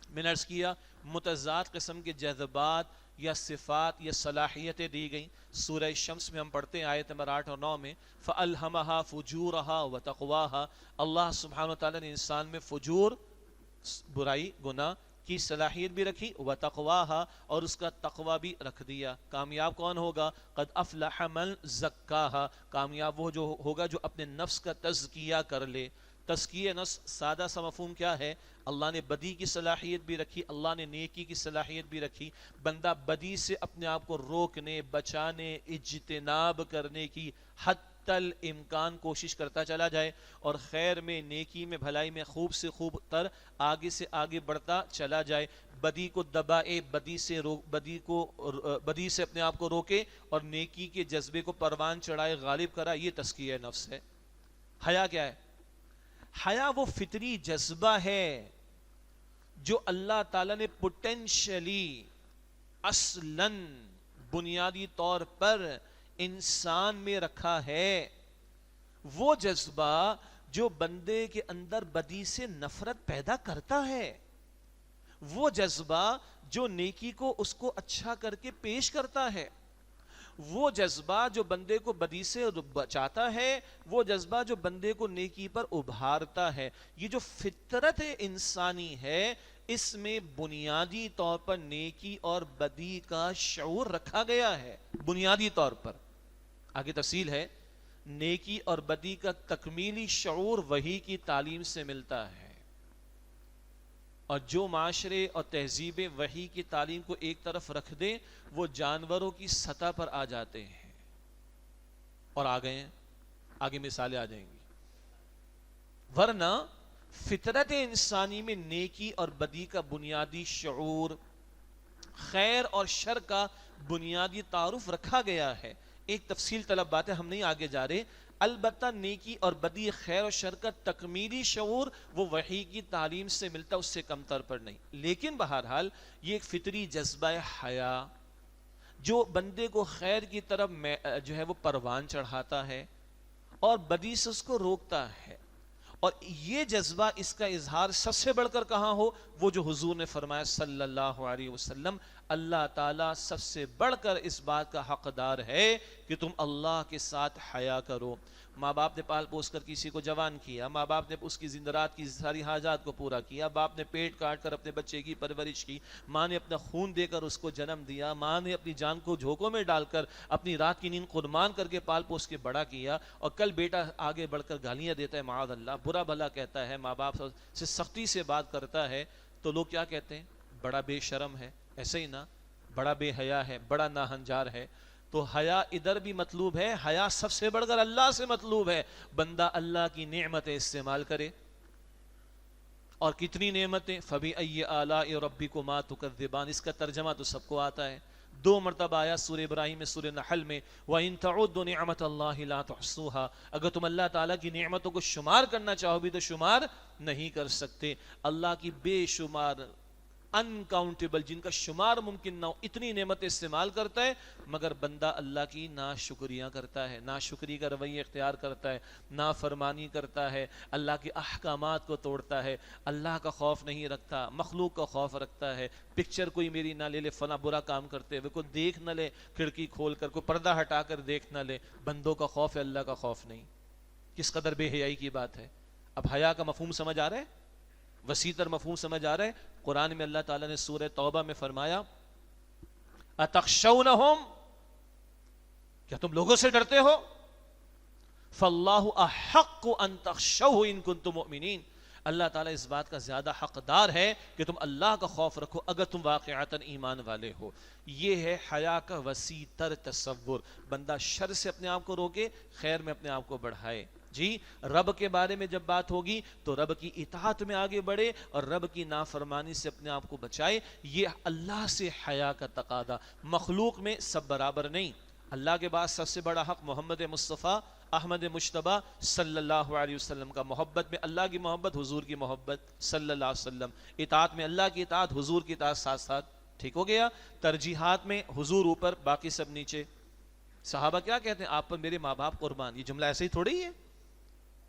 میں نے عرض کیا متضاد قسم کے جذبات یا صفات یا صلاحیتیں دی گئیں۔ سورہ شمس میں ہم پڑھتے ہیں آیت نمبر 8 اور 9 میں، فَأَلْهَمَهَا فُجُورَهَا وَتَقْوَاهَا۔ اللہ سبحانہ وتعالی نے انسان میں فجور، برائی، گناہ کی صلاحیت بھی رکھی، وَتَقْوَاهَا، اور اس کا تقوی بھی رکھ دیا۔ کامیاب کون ہوگا؟ قَدْ أَفْلَحَ مَنْ زَكَّاهَا، کامیاب وہ جو ہوگا جو اپنے نفس کا تزکیہ کر لے۔ تزکیہ نفس سادہ سا مفہوم کیا ہے؟ اللہ نے بدی کی صلاحیت بھی رکھی، اللہ نے نیکی کی صلاحیت بھی رکھی۔ بندہ بدی سے اپنے آپ کو روکنے، بچانے، اجتناب کرنے کی حتی الامکان کوشش کرتا چلا جائے، اور خیر میں، نیکی میں، بھلائی میں خوب سے خوب تر آگے سے آگے بڑھتا چلا جائے۔ بدی کو دبائے، بدی سے اپنے آپ کو روکے، اور نیکی کے جذبے کو پروان چڑھائے، غالب کرا، یہ تزکیہ نفس ہے۔ حیا کیا ہے؟ حیا وہ فطری جذبہ ہے جو اللہ تعالیٰ نے پوٹینشلی، اصلاً، بنیادی طور پر انسان میں رکھا ہے۔ وہ جذبہ جو بندے کے اندر بدی سے نفرت پیدا کرتا ہے، وہ جذبہ جو نیکی کو اس کو اچھا کر کے پیش کرتا ہے، وہ جذبہ جو بندے کو بدی سے بچاتا ہے، وہ جذبہ جو بندے کو نیکی پر ابھارتا ہے. یہ جو فطرت انسانی ہے اس میں بنیادی طور پر نیکی اور بدی کا شعور رکھا گیا ہے. بنیادی طور پر آگے تفصیل ہے. نیکی اور بدی کا تکمیلی شعور وحی کی تعلیم سے ملتا ہے، اور جو معاشرے اور تہذیبیں وحی کی تعلیم کو ایک طرف رکھ دیں وہ جانوروں کی سطح پر آ جاتے ہیں، اور آ گئے ہیں، آگے مثالیں آ جائیں گی. ورنہ فطرت انسانی میں نیکی اور بدی کا بنیادی شعور، خیر اور شر کا بنیادی تعارف رکھا گیا ہے. ایک تفصیل طلب بات ہے، ہم نہیں آگے جا رہے. البتہ نیکی اور بدی، خیر و شر کا تکمیلی شعور وہ وحی کی تعلیم سے ملتا، اس سے کم تر پر نہیں. لیکن بہرحال یہ ایک فطری جذبہ حیا جو بندے کو خیر کی طرف جو ہے وہ پروان چڑھاتا ہے اور بدی سے اس کو روکتا ہے. اور یہ جذبہ، اس کا اظہار سب سے بڑھ کر کہاں ہو؟ وہ جو حضور نے فرمایا صلی اللہ علیہ وسلم، اللہ تعالیٰ سب سے بڑھ کر اس بات کا حقدار ہے کہ تم اللہ کے ساتھ حیا کرو. ماں باپ نے پال پوس کر کسی کو جوان کیا، ماں باپ نے اس کی زندہ رات کی ساری حاجات کو پورا کیا، باپ نے پیٹ کاٹ کر اپنے بچے کی پرورش کی، ماں نے اپنا خون دے کر اس کو جنم دیا، ماں نے اپنی جان کو جھونکوں میں ڈال کر اپنی رات کی نیند قربان کر کے پال پوس کے بڑا کیا. اور کل بیٹا آگے بڑھ کر گالیاں دیتا ہے، معاذ اللہ، برا بھلا کہتا ہے، ماں باپ سے سختی سے بات کرتا ہے، تو لوگ کیا کہتے ہیں؟ بڑا بے شرم ہے. ایسے ہی نا، بڑا بے حیا ہے، بڑا ناہنجار ہے. تو حیا ادھر بھی مطلوب ہے، حیا سب سے بڑھ کر اللہ سے مطلوب ہے. بندہ اللہ کی نعمتیں استعمال کرے. اور کتنی نعمتیں! فَبِأَيِّ آلَاءِ رَبِّكُمَا تُكَذِّبَانِ، اس کا ترجمہ تو سب کو آتا ہے. 2 مرتبہ آیا سورہ ابراہیم میں، سورہ نحل میں، وَإِن تَعُدُّوا نِعْمَةَ اللَّهِ لَا تُحْصُوهَا، اگر تم اللہ تعالیٰ کی نعمتوں کو شمار کرنا چاہو بھی تو شمار نہیں کر سکتے. اللہ کی بے شمار، انکاؤنٹیبل، جن کا شمار ممکن نہ ہو، اتنی نعمتیں استعمال کرتا ہے، مگر بندہ اللہ کی ناشکریاں کرتا ہے، ناشکری کا رویہ اختیار کرتا ہے، نافرمانی کرتا ہے، اللہ کے احکامات کو توڑتا ہے، اللہ کا خوف نہیں رکھتا، مخلوق کا خوف رکھتا ہے. پکچر کوئی میری نہ لے لے، فلاں برا کام کرتے ہوئے کوئی دیکھ نہ لے، کھڑکی کھول کر کوئی پردہ ہٹا کر دیکھ نہ لے. بندوں کا خوف ہے، اللہ کا خوف نہیں. کس قدر بے حیائی کی بات ہے. اب حیا کا مفہوم سمجھ آ رہا ہے؟ وسیع تر مفہوم سمجھ آ رہا ہے. قرآن میں اللہ تعالیٰ نے سورہ توبہ میں فرمایا اتخشونہم، کیا تم لوگوں سے ڈرتے ہو؟ فاللہ احق ان تخشوہ ان کنتم مؤمنین، اللہ تعالیٰ اس بات کا زیادہ حقدار ہے کہ تم اللہ کا خوف رکھو اگر تم واقعتاً ایمان والے ہو. یہ ہے حیا کا وسیع تر تصور. بندہ شر سے اپنے آپ کو روکے، خیر میں اپنے آپ کو بڑھائے. جی، رب کے بارے میں جب بات ہوگی تو رب کی اطاعت میں آگے بڑھے اور رب کی نافرمانی سے اپنے آپ کو بچائے. یہ اللہ سے حیا کا تقاضا. مخلوق میں سب برابر نہیں. اللہ کے بعد سب سے بڑا حق محمد مصطفیٰ احمد مجتبیٰ صلی اللہ علیہ وسلم کا. محبت میں اللہ کی محبت، حضور کی محبت صلی اللہ علیہ وسلم. اطاعت میں اللہ کی اطاعت، حضور کی اطاعت ساتھ ساتھ. ٹھیک ہو گیا. ترجیحات میں حضور اوپر، باقی سب نیچے. صحابہ کیا کہتے ہیں؟ آپ پر میرے ماں باپ قربان. یہ جملہ ایسے ہی تھوڑی ہے.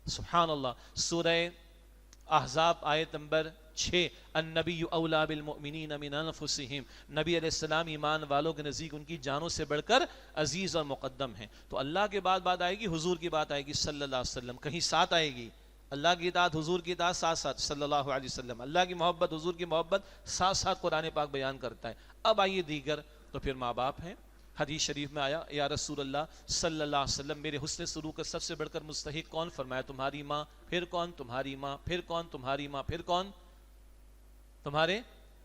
سبحان اللہ. سورہ احزاب آیت نمبر 6، النبی اولا بالمؤمنین من انفسہم، نبی علیہ السلام ایمان والوں کے نزدیک ان کی جانوں سے بڑھ کر عزیز اور مقدم ہیں. تو اللہ کے بعد بات آئے گی، حضور کی بات آئے گی صلی اللہ علیہ وسلم. کہیں ساتھ آئے گی اللہ کی اطاعت، حضور کی اطاعت ساتھ ساتھ صلی اللہ علیہ وسلم. اللہ کی محبت، حضور کی محبت ساتھ ساتھ قرآن پاک بیان کرتا ہے. اب آئیے دیگر، تو پھر ماں باپ ہیں. حدیث شریف میں آیا یا رسول اللہ صلی اللہ علیہ وسلم، میرے حسن سلوک کا سب سے بڑھ کر مستحق کون؟ فرمایا تمہاری ماں. پھر کون؟ تمہاری ماں. پھر کون؟ تمہاری ماں. پھر کون؟ تمہارے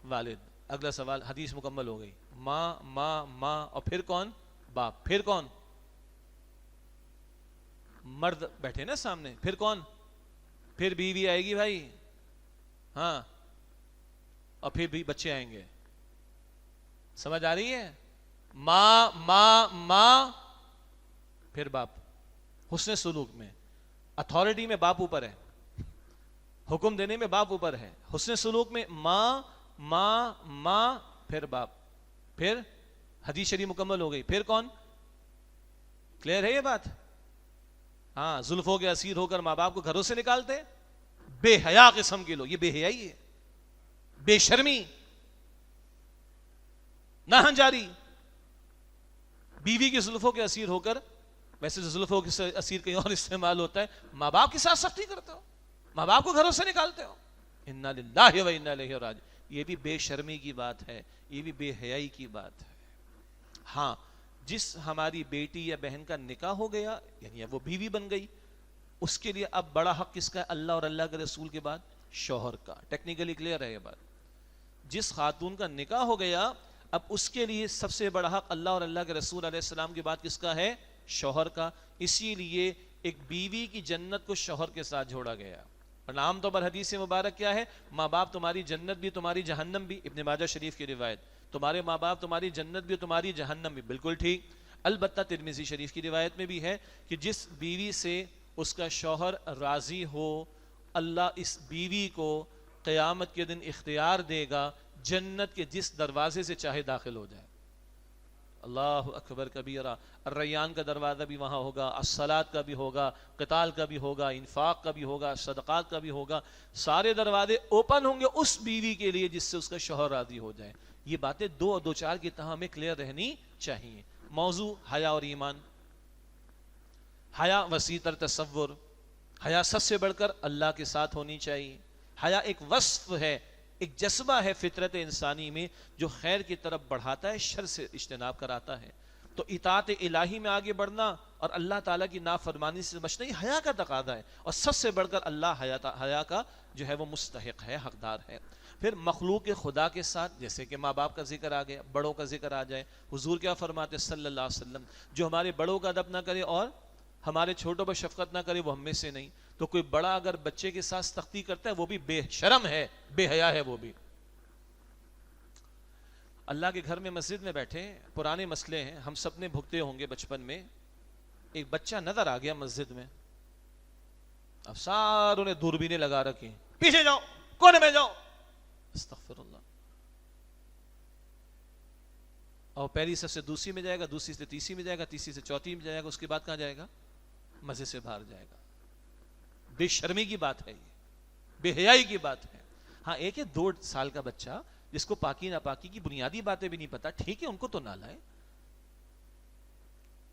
والد. اگلا سوال، حدیث مکمل ہو گئی. ماں ماں ماں، اور پھر کون؟ باپ. پھر کون؟ مرد بیٹھے نا سامنے. پھر کون؟ پھر بیوی آئے گی بھائی، ہاں، اور پھر بھی بچے آئیں گے. سمجھ آ رہی ہے؟ ماں ماں ماں، پھر باپ. حسن سلوک میں، اتھارٹی میں باپ اوپر ہے، حکم دینے میں باپ اوپر ہے. حسن سلوک میں ماں ماں ماں، پھر باپ. پھر حدیث شریف مکمل ہو گئی. پھر کون؟ کلیئر ہے یہ بات؟ ہاں، زلفوں کے اسیر ہو کر ماں باپ کو گھروں سے نکالتے، بے حیا قسم کے لوگ. یہ بے حیائی ہے، بے شرمی، ناہنجاری. بیوی کی زلفوں کے اسیر ہو کر، ویسے زلفوں کے اسیر کہیں اور استعمال ہوتا ہے، ماں باپ کے ساتھ سختی کرتے ہو، ماں باپ کو گھروں سے نکالتے ہو، انا للہ و انا الیہ راجعون. یہ بھی بے شرمی کی بات ہے، یہ بھی بے حیائی کی بات ہے. ہاں جس ہماری بیٹی یا بہن کا نکاح ہو گیا، یعنی وہ بیوی بن گئی، اس کے لیے اب بڑا حق کس کا ہے؟ اللہ اور اللہ کے رسول کے بعد شوہر کا. ٹیکنیکلی کلیئر ہے یہ بات. جس خاتون کا نکاح ہو گیا اب اس کے لیے سب سے بڑا حق اللہ اور اللہ کے رسول علیہ السلام کے بعد کس کا ہے؟ شوہر کا. اسی لیے ایک بیوی کی جنت کو شوہر کے ساتھ جوڑا گیا. اور عام طور پر حدیث مبارک کیا ہے؟ ماں باپ تمہاری جنت بھی تمہاری جہنم بھی. ابن ماجہ شریف کی روایت، تمہارے ماں باپ تمہاری جنت بھی تمہاری جہنم بھی. بالکل ٹھیک. البتہ ترمذی شریف کی روایت میں بھی ہے کہ جس بیوی سے اس کا شوہر راضی ہو، اللہ اس بیوی کو قیامت کے دن اختیار دے گا جنت کے جس دروازے سے چاہے داخل ہو جائے. اللہ اکبر کبیرہ. الریان کا دروازہ بھی وہاں ہوگا، الصلاۃ کا بھی ہوگا، قتال کا بھی ہوگا، انفاق کا بھی ہوگا، صدقات کا بھی ہوگا. سارے دروازے اوپن ہوں گے اس بیوی کے لیے جس سے اس کا شوہر راضی ہو جائے. یہ باتیں دو چار کی طرح ہمیں کلیئر رہنی چاہیے. موضوع حیا اور ایمان. حیا وسیع تر تصور. حیا سب سے بڑھ کر اللہ کے ساتھ ہونی چاہیے. حیا ایک وصف ہے، ایک جذبہ ہے فطرت انسانی میں جو خیر کی طرف بڑھاتا ہے، شر سے اجتناب کراتا ہے. تو اطاعت الہی میں آگے بڑھنا اور اللہ تعالیٰ کی نافرمانی سے بچنا یہ حیا کا تقاضا ہے. اور سب سے بڑھ کر اللہ حیا کا جو ہے وہ مستحق ہے، حقدار ہے. پھر مخلوق خدا کے ساتھ، جیسے کہ ماں باپ کا ذکر آ گیا، بڑوں کا ذکر آ جائے. حضور کیا فرماتے صلی اللہ علیہ وسلم؟ جو ہمارے بڑوں کا ادب نہ کرے اور ہمارے چھوٹوں پر شفقت نہ کرے وہ ہم میں سے نہیں. تو کوئی بڑا اگر بچے کے ساتھ سختی کرتا ہے وہ بھی بے شرم ہے، بے حیا ہے. وہ بھی اللہ کے گھر میں مسجد میں بیٹھے، پرانے مسئلے ہیں، ہم سب نے بھگتے ہوں گے بچپن میں. ایک بچہ نظر آ گیا مسجد میں، اب ساروں نے دوربینیں لگا رکھی، پیچھے جاؤ، کونے میں جاؤ. استغفر اللہ. اور پہلی سب سے دوسری میں جائے گا، دوسری سے تیسری میں جائے گا، تیسری سے چوتھی میں جائے گا، اس کے بعد کہاں جائے گا؟ مسجد سے باہر جائے گا. بے شرمی کی بات ہے، یہ بے حیائی کی بات ہے. ہاں ایک ہے 2 سال کا بچہ جس کو پاکی ناپاکی کی بنیادی باتیں بھی نہیں پتا، ٹھیک ہے ان کو تو نہ لائے.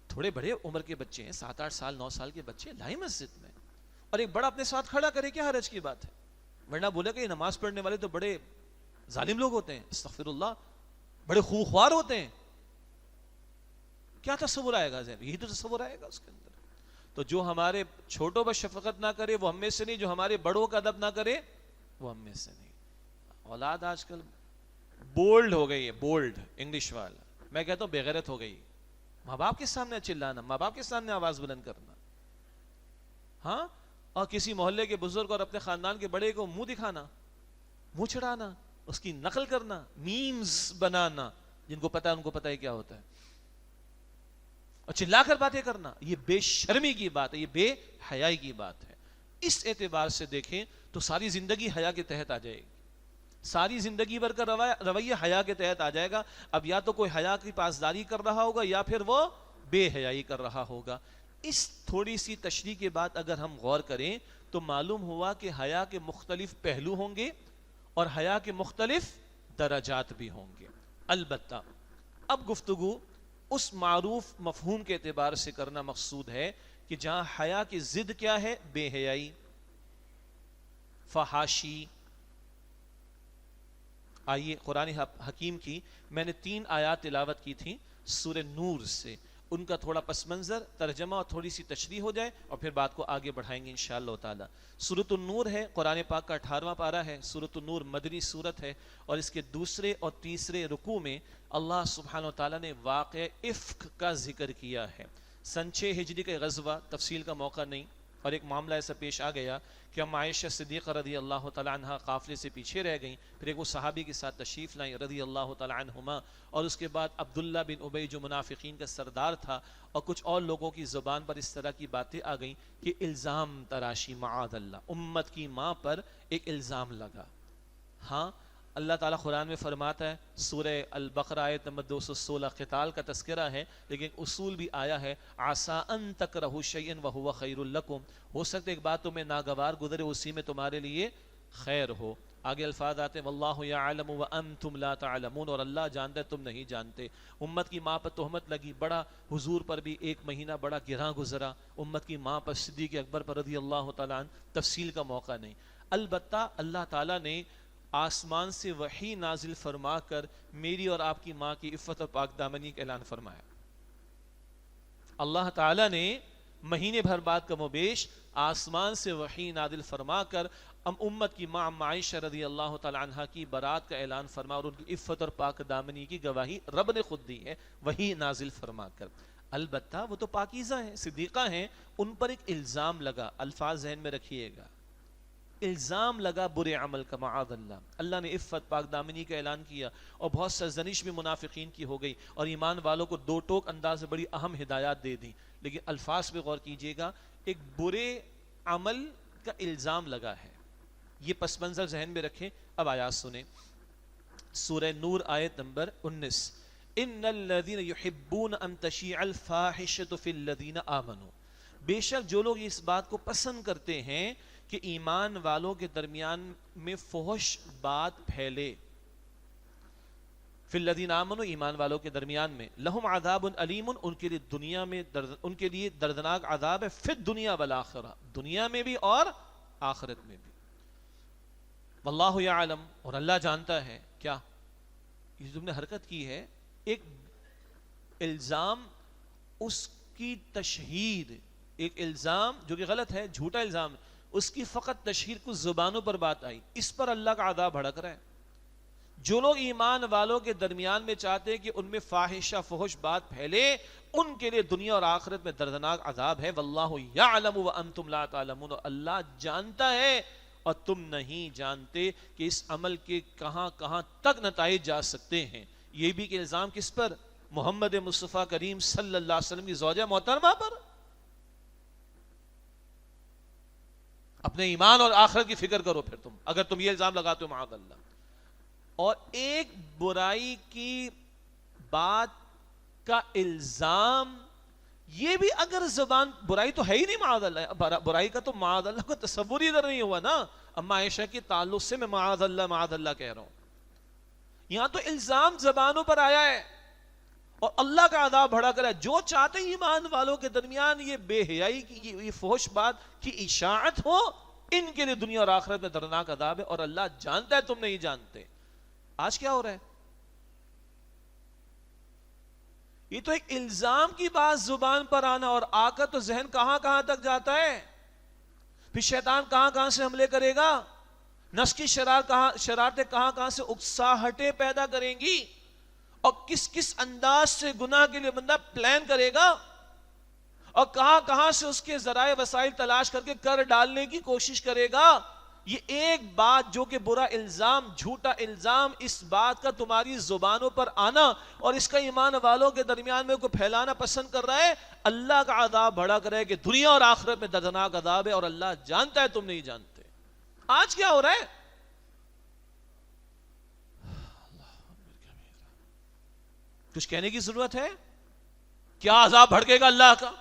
تھوڑے بڑے عمر کے بچے ہیں، 7-8 سال 9 سال کے بچے لائے مسجد میں، اور ایک بڑا اپنے ساتھ کھڑا کرے، کیا حرج کی بات ہے؟ ورنہ بولا کہ یہ نماز پڑھنے والے تو بڑے ظالم لوگ ہوتے ہیں، استغفر اللہ، بڑے خوخوار ہوتے ہیں. کیا تصور آئے گا ذہن؟ یہی تو تصور آئے گا اس کے اندر. تو جو ہمارے چھوٹوں پر شفقت نہ کرے وہ ہم میں سے نہیں، جو ہمارے بڑوں کا ادب نہ کرے وہ ہم میں سے نہیں. اولاد آج کل بولڈ ہو گئی ہے، بولڈ انگلش والا. میں کہتا ہوں بےغیرت ہو گئی. ماں باپ کے سامنے چلانا، ماں باپ کے سامنے آواز بلند کرنا، ہاں، اور کسی محلے کے بزرگ اور اپنے خاندان کے بڑے کو منہ دکھانا، منہ چڑھانا، اس کی نقل کرنا، میمز بنانا، جن کو پتا ہے ان کو پتا ہے کیا ہوتا ہے، اور چلا کر باتیں کرنا. یہ بے شرمی کی بات ہے، یہ بے حیائی کی بات ہے. اس اعتبار سے دیکھیں تو ساری زندگی حیا کے تحت آ جائے گی، ساری زندگی بھر کا رویہ حیا کے تحت آ جائے گا. اب یا تو کوئی حیا کی پاسداری کر رہا ہوگا یا پھر وہ بے حیائی کر رہا ہوگا. اس تھوڑی سی تشریح کے بعد اگر ہم غور کریں تو معلوم ہوا کہ حیا کے مختلف پہلو ہوں گے اور حیا کے مختلف درجات بھی ہوں گے. البتہ اب گفتگو اس معروف مفہوم کے اعتبار سے کرنا مقصود ہے کہ جہاں حیا کی ضد کیا ہے؟ بے حیائی، فحاشی. آئیے قرآن حکیم کی میں نے 3 آیات تلاوت کی تھی سورہ نور سے، ان کا تھوڑا پس منظر، ترجمہ اور تھوڑی سی تشریح ہو جائے اور پھر بات کو آگے بڑھائیں گے انشاءاللہ تعالی. سورۃ النور ہے، قرآن پاک کا 18واں پارہ ہے. سورۃ النور مدنی سورت ہے اور اس کے 2 اور 3 رکوع میں اللہ سبحانہ و تعالی نے واقع افک کا ذکر کیا ہے. سن 6 ہجری کا غزوہ، تفصیل کا موقع نہیں، اور ایک معاملہ ایسا پیش آ گیا کہ ہم عائشہ صدیقہ رضی اللہ تعالی عنہ قافلے سے پیچھے رہ گئیں، پھر ایک وہ صحابی کے ساتھ تشریف لائیں رضی اللہ تعالی عنہما، اور اس کے بعد عبداللہ بن ابی جو منافقین کا سردار تھا اور کچھ اور لوگوں کی زبان پر اس طرح کی باتیں آ گئیں کہ الزام تراشی، معاذ اللہ، امت کی ماں پر ایک الزام لگا. ہاں اللہ تعالیٰ قرآن میں فرماتا ہے، سورہ البقرہ آیت نمبر 216 قتال کا تذکرہ ہے، لیکن اصول بھی آیا ہے، عسیٰ ان تکرہوا شیئا وہو خیر لکم، ہو سکتا ہے ایک بات تمہیں ناگوار گزرے اسی میں تمہارے لیے خیر ہو. آگے الفاظ آتے ہیں واللہ یعلم وانتم لا تعلمون، اور اللہ جانتا ہے تم نہیں جانتے. امت کی ماں پر تہمت لگی، بڑا حضور پر بھی ایک مہینہ بڑا گراں گزرا، امت کی ماں پر صدیق اکبر پر رضی اللہ تعالیٰ عنہ تفصیل کا موقع نہیں. البتہ اللہ تعالیٰ نے آسمان سے وحی نازل فرما کر میری اور آپ کی ماں کی عفت اور پاک دامنی کا اعلان فرمایا. اللہ تعالیٰ نے مہینے بھر بعد کم و بیش آسمان سے وحی نازل فرما کر امت کی ماں عائشہ رضی اللہ تعالی عنہ کی برات کا اعلان فرما اور ان کی عفت اور پاک دامنی کی گواہی رب نے خود دی ہے وحی نازل فرما کر. البتہ وہ تو پاکیزہ ہیں، صدیقہ ہیں، ان پر ایک الزام لگا. الفاظ ذہن میں رکھیے گا، الزام لگا برے عمل کا، معاذ اللہ. اللہ نے عفت پاک دامنی کا اعلان کیا اور بہت سرزنش بھی منافقین کی ہو گئی اور ایمان والوں کو دو ٹوک انداز میں بڑی اہم ہدایات دے دی. لیکن الفاظ پہ غور کیجئے گا، ایک برے عمل کا الزام لگا ہے، یہ پس منظر ذہن میں رکھیں. اب آیات سنیں. سورہ نور آیت نمبر 19. ان الذین یحبون ان تشیع الفاحشۃ فی الذین آمنوا، بے شک جو لوگ اس بات کو پسند کرتے ہیں کہ ایمان والوں کے درمیان میں فحش بات پھیلے. فی الذین آمنوا، ایمان والوں کے درمیان میں. لہم عذاب علیم، ان کے لیے دنیا میں ان کے لیے دردناک عذاب ہے. فی الدنیا والآخرہ، دنیا میں بھی اور آخرت میں بھی. واللہ یعلم، اور اللہ جانتا ہے. کیا یہ تم نے حرکت کی ہے؟ ایک الزام، اس کی تشہیر، ایک الزام جو کہ غلط ہے، جھوٹا الزام، اس کی فقط تشہیر کچھ زبانوں پر بات آئی، اس پر اللہ کا عذاب بھڑک رہا ہے. جو لوگ ایمان والوں کے درمیان میں چاہتے ہیں کہ ان میں فاحشہ فحش بات پھیلے، ان کے لیے دنیا اور آخرت میں دردناک عذاب ہے. واللہ یعلم وانتم لا تعلمون، اللہ جانتا ہے اور تم نہیں جانتے کہ اس عمل کے کہاں کہاں تک نتائج جا سکتے ہیں. یہ بھی کہ الزام کس پر؟ محمد مصطفیٰ کریم صلی اللہ علیہ وسلم کی زوجہ محترمہ پر. اپنے ایمان اور آخرت کی فکر کرو پھر تم، اگر تم یہ الزام لگاتے ہو معاذ اللہ. اور ایک برائی کی بات کا الزام، یہ بھی اگر زبان، برائی تو ہے ہی نہیں معاذ اللہ، برائی کا تو معاذ اللہ کو تصور ہی ادھر نہیں ہوا نا. اما عائشہ کے تعلق سے میں معاذ اللہ کہہ رہا ہوں. یہاں تو الزام زبانوں پر آیا ہے اور اللہ کا عذاب بڑھا کر ہے. جو چاہتے ایمان والوں کے درمیان یہ بے حیائی کی، یہ فحش بات کی اشاعت ہو، ان کے لیے دنیا اور آخرت میں دردناک عذاب ہے اور اللہ جانتا ہے تم نہیں جانتے. آج کیا ہو رہا ہے؟ یہ تو ایک الزام کی بات زبان پر آنا اور آ کر تو ذہن کہاں کہاں تک جاتا ہے. پھر شیطان کہاں کہاں سے حملے کرے گا، نفس کی شرارتیں کہاں کہاں سے اکساہٹیں پیدا کریں گی اور کس کس انداز سے گناہ کے لیے بندہ پلان کرے گا اور کہاں کہاں سے اس کے ذرائع وسائل تلاش کر کے کر ڈالنے کی کوشش کرے گا. یہ ایک بات جو کہ برا الزام، جھوٹا الزام، اس بات کا تمہاری زبانوں پر آنا اور اس کا ایمان والوں کے درمیان میں کو پھیلانا پسند کر رہا ہے، اللہ کا عذاب بڑھا کرے کہ دنیا اور آخرت میں دردناک عذاب ہے اور اللہ جانتا ہے تم نہیں جانتے. آج کیا ہو رہا ہے؟ کچھ کہنے کی ضرورت ہے؟ کیا عذاب بھڑکے گا اللہ کا؟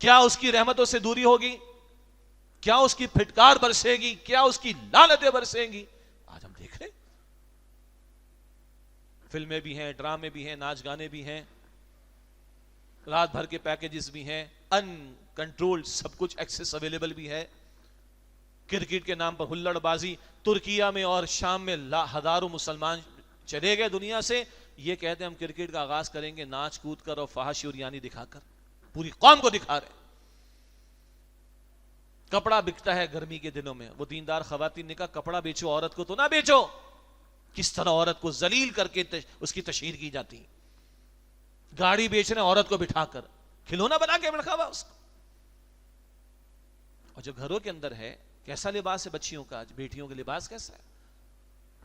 کیا اس کی رحمتوں سے دوری ہوگی؟ کیا اس کی پھٹکار برسے گی؟ کیا اس کی لعنتیں برسیں گی؟ آج ہم دیکھ رہے ہیں، فلمیں بھی ہیں، ڈرامے بھی ہیں، ناچ گانے بھی ہیں، رات بھر کے پیکیجز بھی ہیں، ان کنٹرول سب کچھ ایکسس اویلیبل بھی ہے. کرکٹ کے نام پر ہلڑ بازی، ترکیہ میں اور شام میں ہزاروں مسلمان چلے گئے دنیا سے. یہ کہتے ہیں ہم کرکٹ کا آغاز کریں گے ناچ کود کر اور فحش یورانی دکھا کر، پوری قوم کو دکھا رہے. کپڑا بکتا ہے گرمی کے دنوں میں، وہ دیندار خواتین نے کہا کپڑا بیچو، عورت کو تو نہ بیچو. کس طرح عورت کو ذلیل کر کے اس کی تشہیر کی جاتی. گاڑی بیچ رہے ہیں عورت کو بٹھا کر، کھلونا بنا کے رکھا ہوا اس کو. اور جو گھروں کے اندر ہے، کیسا لباس ہے بچیوں کا، آج بیٹیوں کا لباس کیسا ہے؟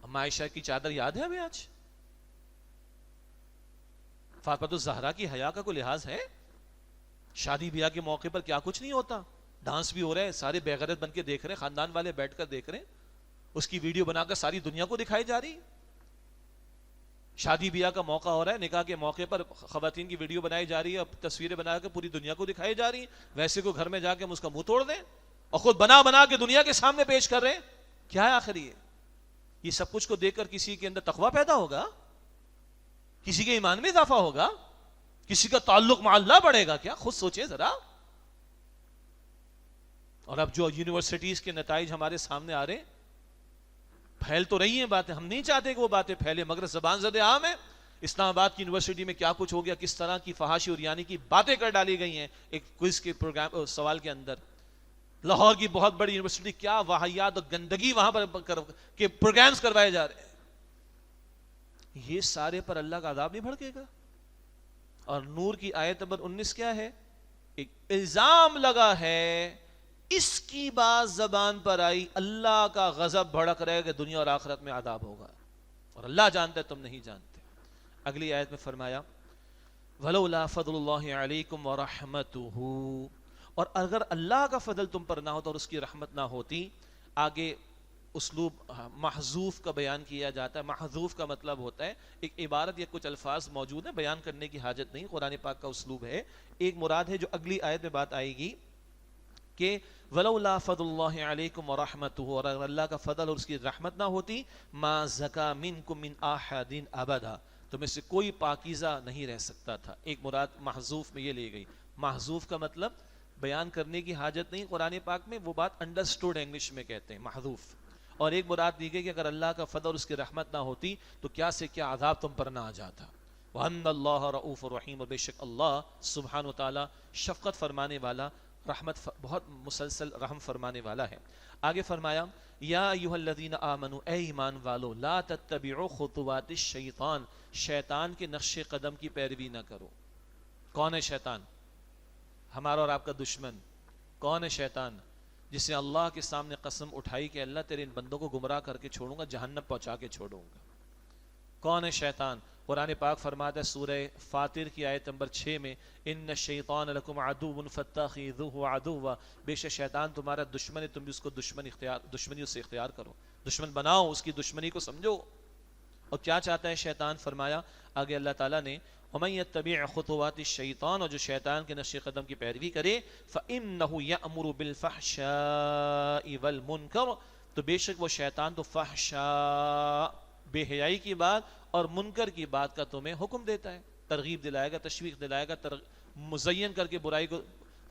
اما عائشہ کی چادر یاد ہے ہمیں؟ آج فاطمہ الزہرا کی حیا کا کوئی لحاظ ہے؟ شادی بیاہ کے موقع پر کیا کچھ نہیں ہوتا، ڈانس بھی ہو رہے ہیں، سارے بے غیرت بن کے دیکھ رہے ہیں، خاندان والے بیٹھ کر دیکھ رہے ہیں، اس کی ویڈیو بنا کر ساری دنیا کو دکھائی جا رہی. شادی بیاہ کا موقع ہو رہا ہے، نکاح کے موقع پر خواتین کی ویڈیو بنائی جا رہی ہے، تصویریں بنا کے پوری دنیا کو دکھائی جا رہی ہیں. ویسے کو گھر میں جا کے ہم اس کا منہ توڑ دیں؟ اور خود بنا بنا کے دنیا کے سامنے پیش کر رہے ہیں. کیا ہے آخر یہ سب کچھ کو دیکھ کر کسی کے اندر تقویٰ پیدا ہوگا؟ کسی کے ایمان میں اضافہ ہوگا؟ کسی کا تعلق مع اللہ بڑھے گا کیا؟ خود سوچیں ذرا. اور اب جو یونیورسٹیز کے نتائج ہمارے سامنے آ رہے ہیں، پھیل تو رہی ہیں باتیں، ہم نہیں چاہتے کہ وہ باتیں پھیلے، مگر زبان زد عام ہے. اسلام آباد کی یونیورسٹی میں کیا کچھ ہو گیا، کس طرح کی فحاشی اور یعنی کی باتیں کر ڈالی گئی ہیں ایک کوئز کے پروگرام سوال کے اندر. لاہور کی بہت بڑی یونیورسٹی، کیا واہیات اور گندگی وہاں پر کے پروگرامز کروائے جا رہے ہیں. یہ سارے پر اللہ کا عذاب نہیں بھڑکے گا؟ اور نور کی آیت نمبر 19 کیا ہے؟ ایک الزام لگا ہے، اس کی بات زبان پر آئی، اللہ کا غضب بھڑک رہے کہ دنیا اور آخرت میں عذاب ہوگا، اور اللہ جانتا ہے تم نہیں جانتے. اگلی آیت میں فرمایا وَلَوْلَا فَضْلُ اللَّهِ عَلَيْكُمْ وَرَحْمَتُهُ، اور اگر اللہ کا فضل تم پر نہ ہوتا اور اس کی رحمت نہ ہوتی. آگے اسلوب محذوف کا بیان کیا جاتا ہے. محذوف کا مطلب ہوتا ہے ایک عبارت یا کچھ الفاظ موجود ہیں، بیان کرنے کی حاجت نہیں، قرآن پاک کا اسلوب ہے. ایک مراد ہے جو اگلی آیت میں بات آئے گی کہ وَلَوْلَا فَضْلُ اللَّهِ عَلَيْكُمْ وَرَحْمَتُهُ، اور اگر اللہ کا فضل اور اس کی رحمت نہ ہوتی، مَا زَكَى مِنْكُمْ مِنْ أَحَدٍ أَبَدًا، تو میں سے کوئی پاکیزہ نہیں رہ سکتا تھا. ایک مراد محذوف میں یہ لی گئی. محذوف کا مطلب بیان کرنے کی حاجت نہیں، قرآن پاک میں وہ بات انڈرسٹوڈ انگلش میں کہتے ہیں محذوف. اور ایک مراد دی گئی کہ اگر اللہ کا فضل اور اس کی رحمت نہ ہوتی تو کیا سے کیا عذاب تم پر نہ آ جاتا. وَأَنَّ اللَّهَ رَؤُوفٌ رَحِيمٌ، اور بے شک اللہ سبحانہ و تعالی شفقت فرمانے والا، رحمت بہت مسلسل رحم فرمانے والا ہے. آگے فرمایا یا ایھا الذین آمنوا، اے ایمان والو، لا تتبعوا خطوات الشیطان، شیطان کے نقش قدم کی پیروی نہ کرو. کون ہے شیطان؟ ہمارا اور آپ کا دشمن. کون ہے شیطان؟ جسے اللہ کے سامنے قسم اٹھائی کہ اللہ تیرے ان بندوں کو گمراہ کر کے چھوڑوں گا، جہنم پہنچا کے چھوڑوں گا. کون ہے شیطان؟ قرآن پاک فرماتا ہے سورہ فاطر کی آیت نمبر 6 میں ان الشیطان لکم عدو فاتخذوہ عدوا، بے شک شیطان تمہارا دشمن ہے، تم بھی اس کو دشمنی سے اختیار کرو، دشمن بناؤ، اس کی دشمنی کو سمجھو. اور کیا چاہتا ہے شیطان؟ فرمایا آگے اللہ تعالیٰ نے وَمَن يَتَّبِعْ خُطُوَاتِ الشَّيْطَانِ، اور جو شیطان کے نقش قدم کی پیروی کرے، فَإِنَّهُ يَأْمُرُ بِالْفَحْشَاءِ وَالْمُنْكَرِ، تو بے شک وہ شیطان تو فحشاء، بے حیائی کی بات اور منکر کی بات کا تمہیں حکم دیتا ہے، ترغیب دلائے گا، تشویق دلائے گا، مزین کر کے برائی کو.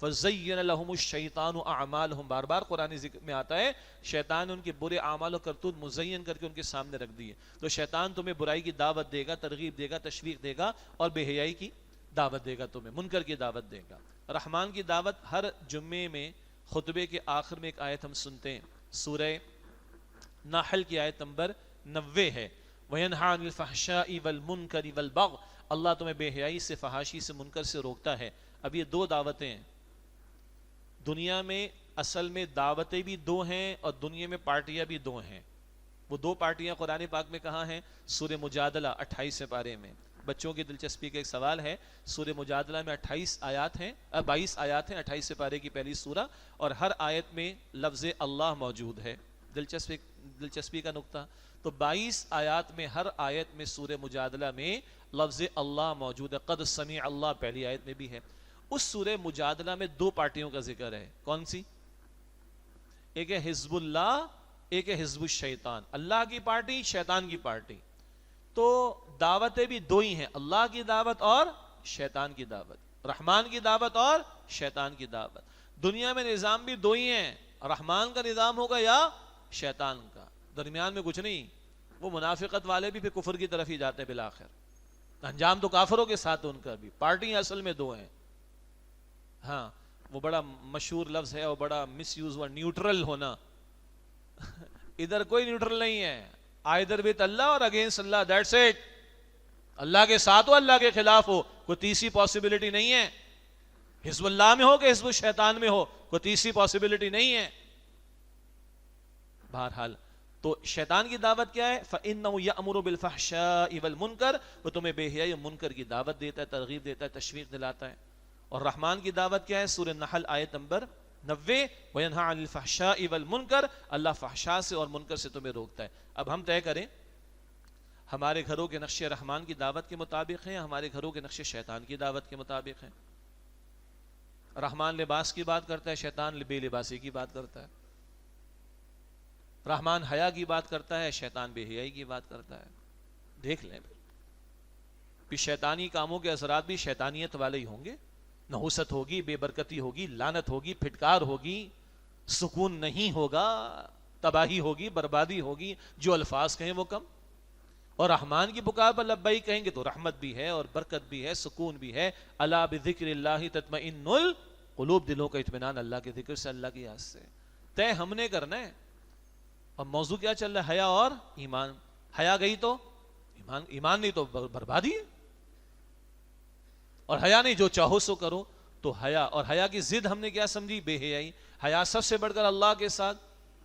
فَزَيَّنَ لَهُمُ الشَّيْطَانُ أَعْمَالَهُمْ، بار بار قرآن ذکر میں آتا ہے شیطان نے ان کے برے اعمال و کرتوت مزین کر کے ان کے سامنے رکھ دیے. تو شیطان تمہیں برائی کی دعوت دے گا، ترغیب دے گا، تشویق دے گا، اور بے حیائی کی دعوت دے گا، تمہیں منکر کی دعوت دے گا. رحمان کی دعوت ہر جمعے میں خطبے کے آخر میں ایک آیت ہم سنتے ہیں، سورہ نحل کی آیت نمبر 90 ہے. وَيَنْهَى عَنِ الْفَحْشَاءِ وَالْمُنْكَرِ وَالْبَغْيِ، اللہ تمہیں بے حیائی سے، فحاشی سے، منکر سے روکتا ہے. اب یہ دو دعوتیں ہیں دنیا میں، اصل میں دعوتیں بھی دو ہیں اور دنیا میں پارٹیاں بھی دو ہیں. وہ دو پارٹیاں قرآن پاک میں کہاں ہیں؟ سورہ مجادلہ 28 پارے میں. بچوں کی دلچسپی کا ایک سوال ہے، سورہ مجادلہ میں 22 آیات ہیں 28 پارے کی پہلی سورہ، اور ہر آیت میں لفظ اللہ موجود ہے. دلچسپی کا نقطہ، تو 22 آیات میں ہر آیت میں سورہ مجادلہ میں لفظ اللہ موجود ہے. قد سمع اللہ پہلی آیت میں بھی ہے. اس سورہ مجادلہ میں دو پارٹیوں کا ذکر ہے. کون سی؟ ایک ہے حزب اللہ، ایک ہے حزب الشیطان. اللہ کی پارٹی، شیطان کی پارٹی. تو دعوتیں بھی دو ہی ہیں، اللہ کی دعوت اور شیطان کی دعوت، رحمان کی دعوت اور شیطان کی دعوت. دنیا میں نظام بھی دو ہی ہیں، رحمان کا نظام ہوگا یا شیطان کا، درمیان میں کچھ نہیں. وہ منافقت والے بھی پھر کفر کی طرف ہی جاتے ہیں، بالآخر انجام تو کافروں کے ساتھ ان کا بھی. پارٹی اصل میں دو ہیں. ہاں وہ بڑا مشہور لفظ ہے اور بڑا مس یوز ہوا، نیوٹرل ہونا. ادھر کوئی نیوٹرل نہیں ہے، آئدر وتھ اللہ اور اگینسٹ اللہ، دیٹس اٹ. اللہ کے ساتھ ہو، اللہ کے خلاف ہو، کوئی تیسری پاسبلٹی نہیں ہے. حزب اللہ میں ہو کہ حزب الشیطان میں ہو، کوئی تیسری پاسبلٹی نہیں ہے. بہرحال تو شیطان کی دعوت کیا ہے؟ فَإِنَّهُ يَأْمُرُ بِالْفَحْشَاءِ وَالْمُنْكَرِ، وہ تمہیں بے حیائی منکر کی دعوت دیتا ہے، ترغیب دیتا ہے، تشویق دلاتا ہے. اور رحمان کی دعوت کیا ہے؟ سورہ نحل آیت نمبر 90 وَيَنْهَى عَنِ الْفَحْشَاءِ وَالْمُنْكَرِ، اللہ فحشاء سے اور منکر سے تمہیں روکتا ہے. اب ہم طے کریں ہمارے گھروں کے نقش رحمان کی دعوت کے مطابق ہیں یا ہمارے گھروں کے نقش شیطان کی دعوت کے مطابق ہیں؟ رحمان لباس کی بات کرتا ہے، شیطان بے لباسی کی بات کرتا ہے. رحمان حیا کی بات کرتا ہے، شیطان بے حیائی کی بات کرتا ہے. دیکھ لیں پھر شیطانی کاموں کے اثرات بھی شیطانیت والے ہی ہوں گے. نحوست ہوگی، بے برکتی ہوگی، لعنت ہوگی، پھٹکار ہوگی، سکون نہیں ہوگا، تباہی ہوگی، بربادی ہوگی. جو الفاظ کہیں وہ کم. اور رحمان کی پکار پر لبیک کہیں گے تو رحمت بھی ہے اور برکت بھی ہے، سکون بھی ہے. الا بذکر اللہ تطمئن القلوب، دلوں کا اطمینان اللہ کے ذکر سے، اللہ کی یاد سے. طے ہم نے کرنا ہے. اور موضوع کیا چل رہا ہے؟ حیا اور ایمان. حیا گئی تو ایمان، ایمان نہیں تو بربادی ہے. اور حیا نہیں، جو چاہو سو کرو. تو حیا، اور حیا کی ضد ہم نے کیا سمجھی؟ بے حیائی. حیا سب سے بڑھ کر اللہ کے ساتھ،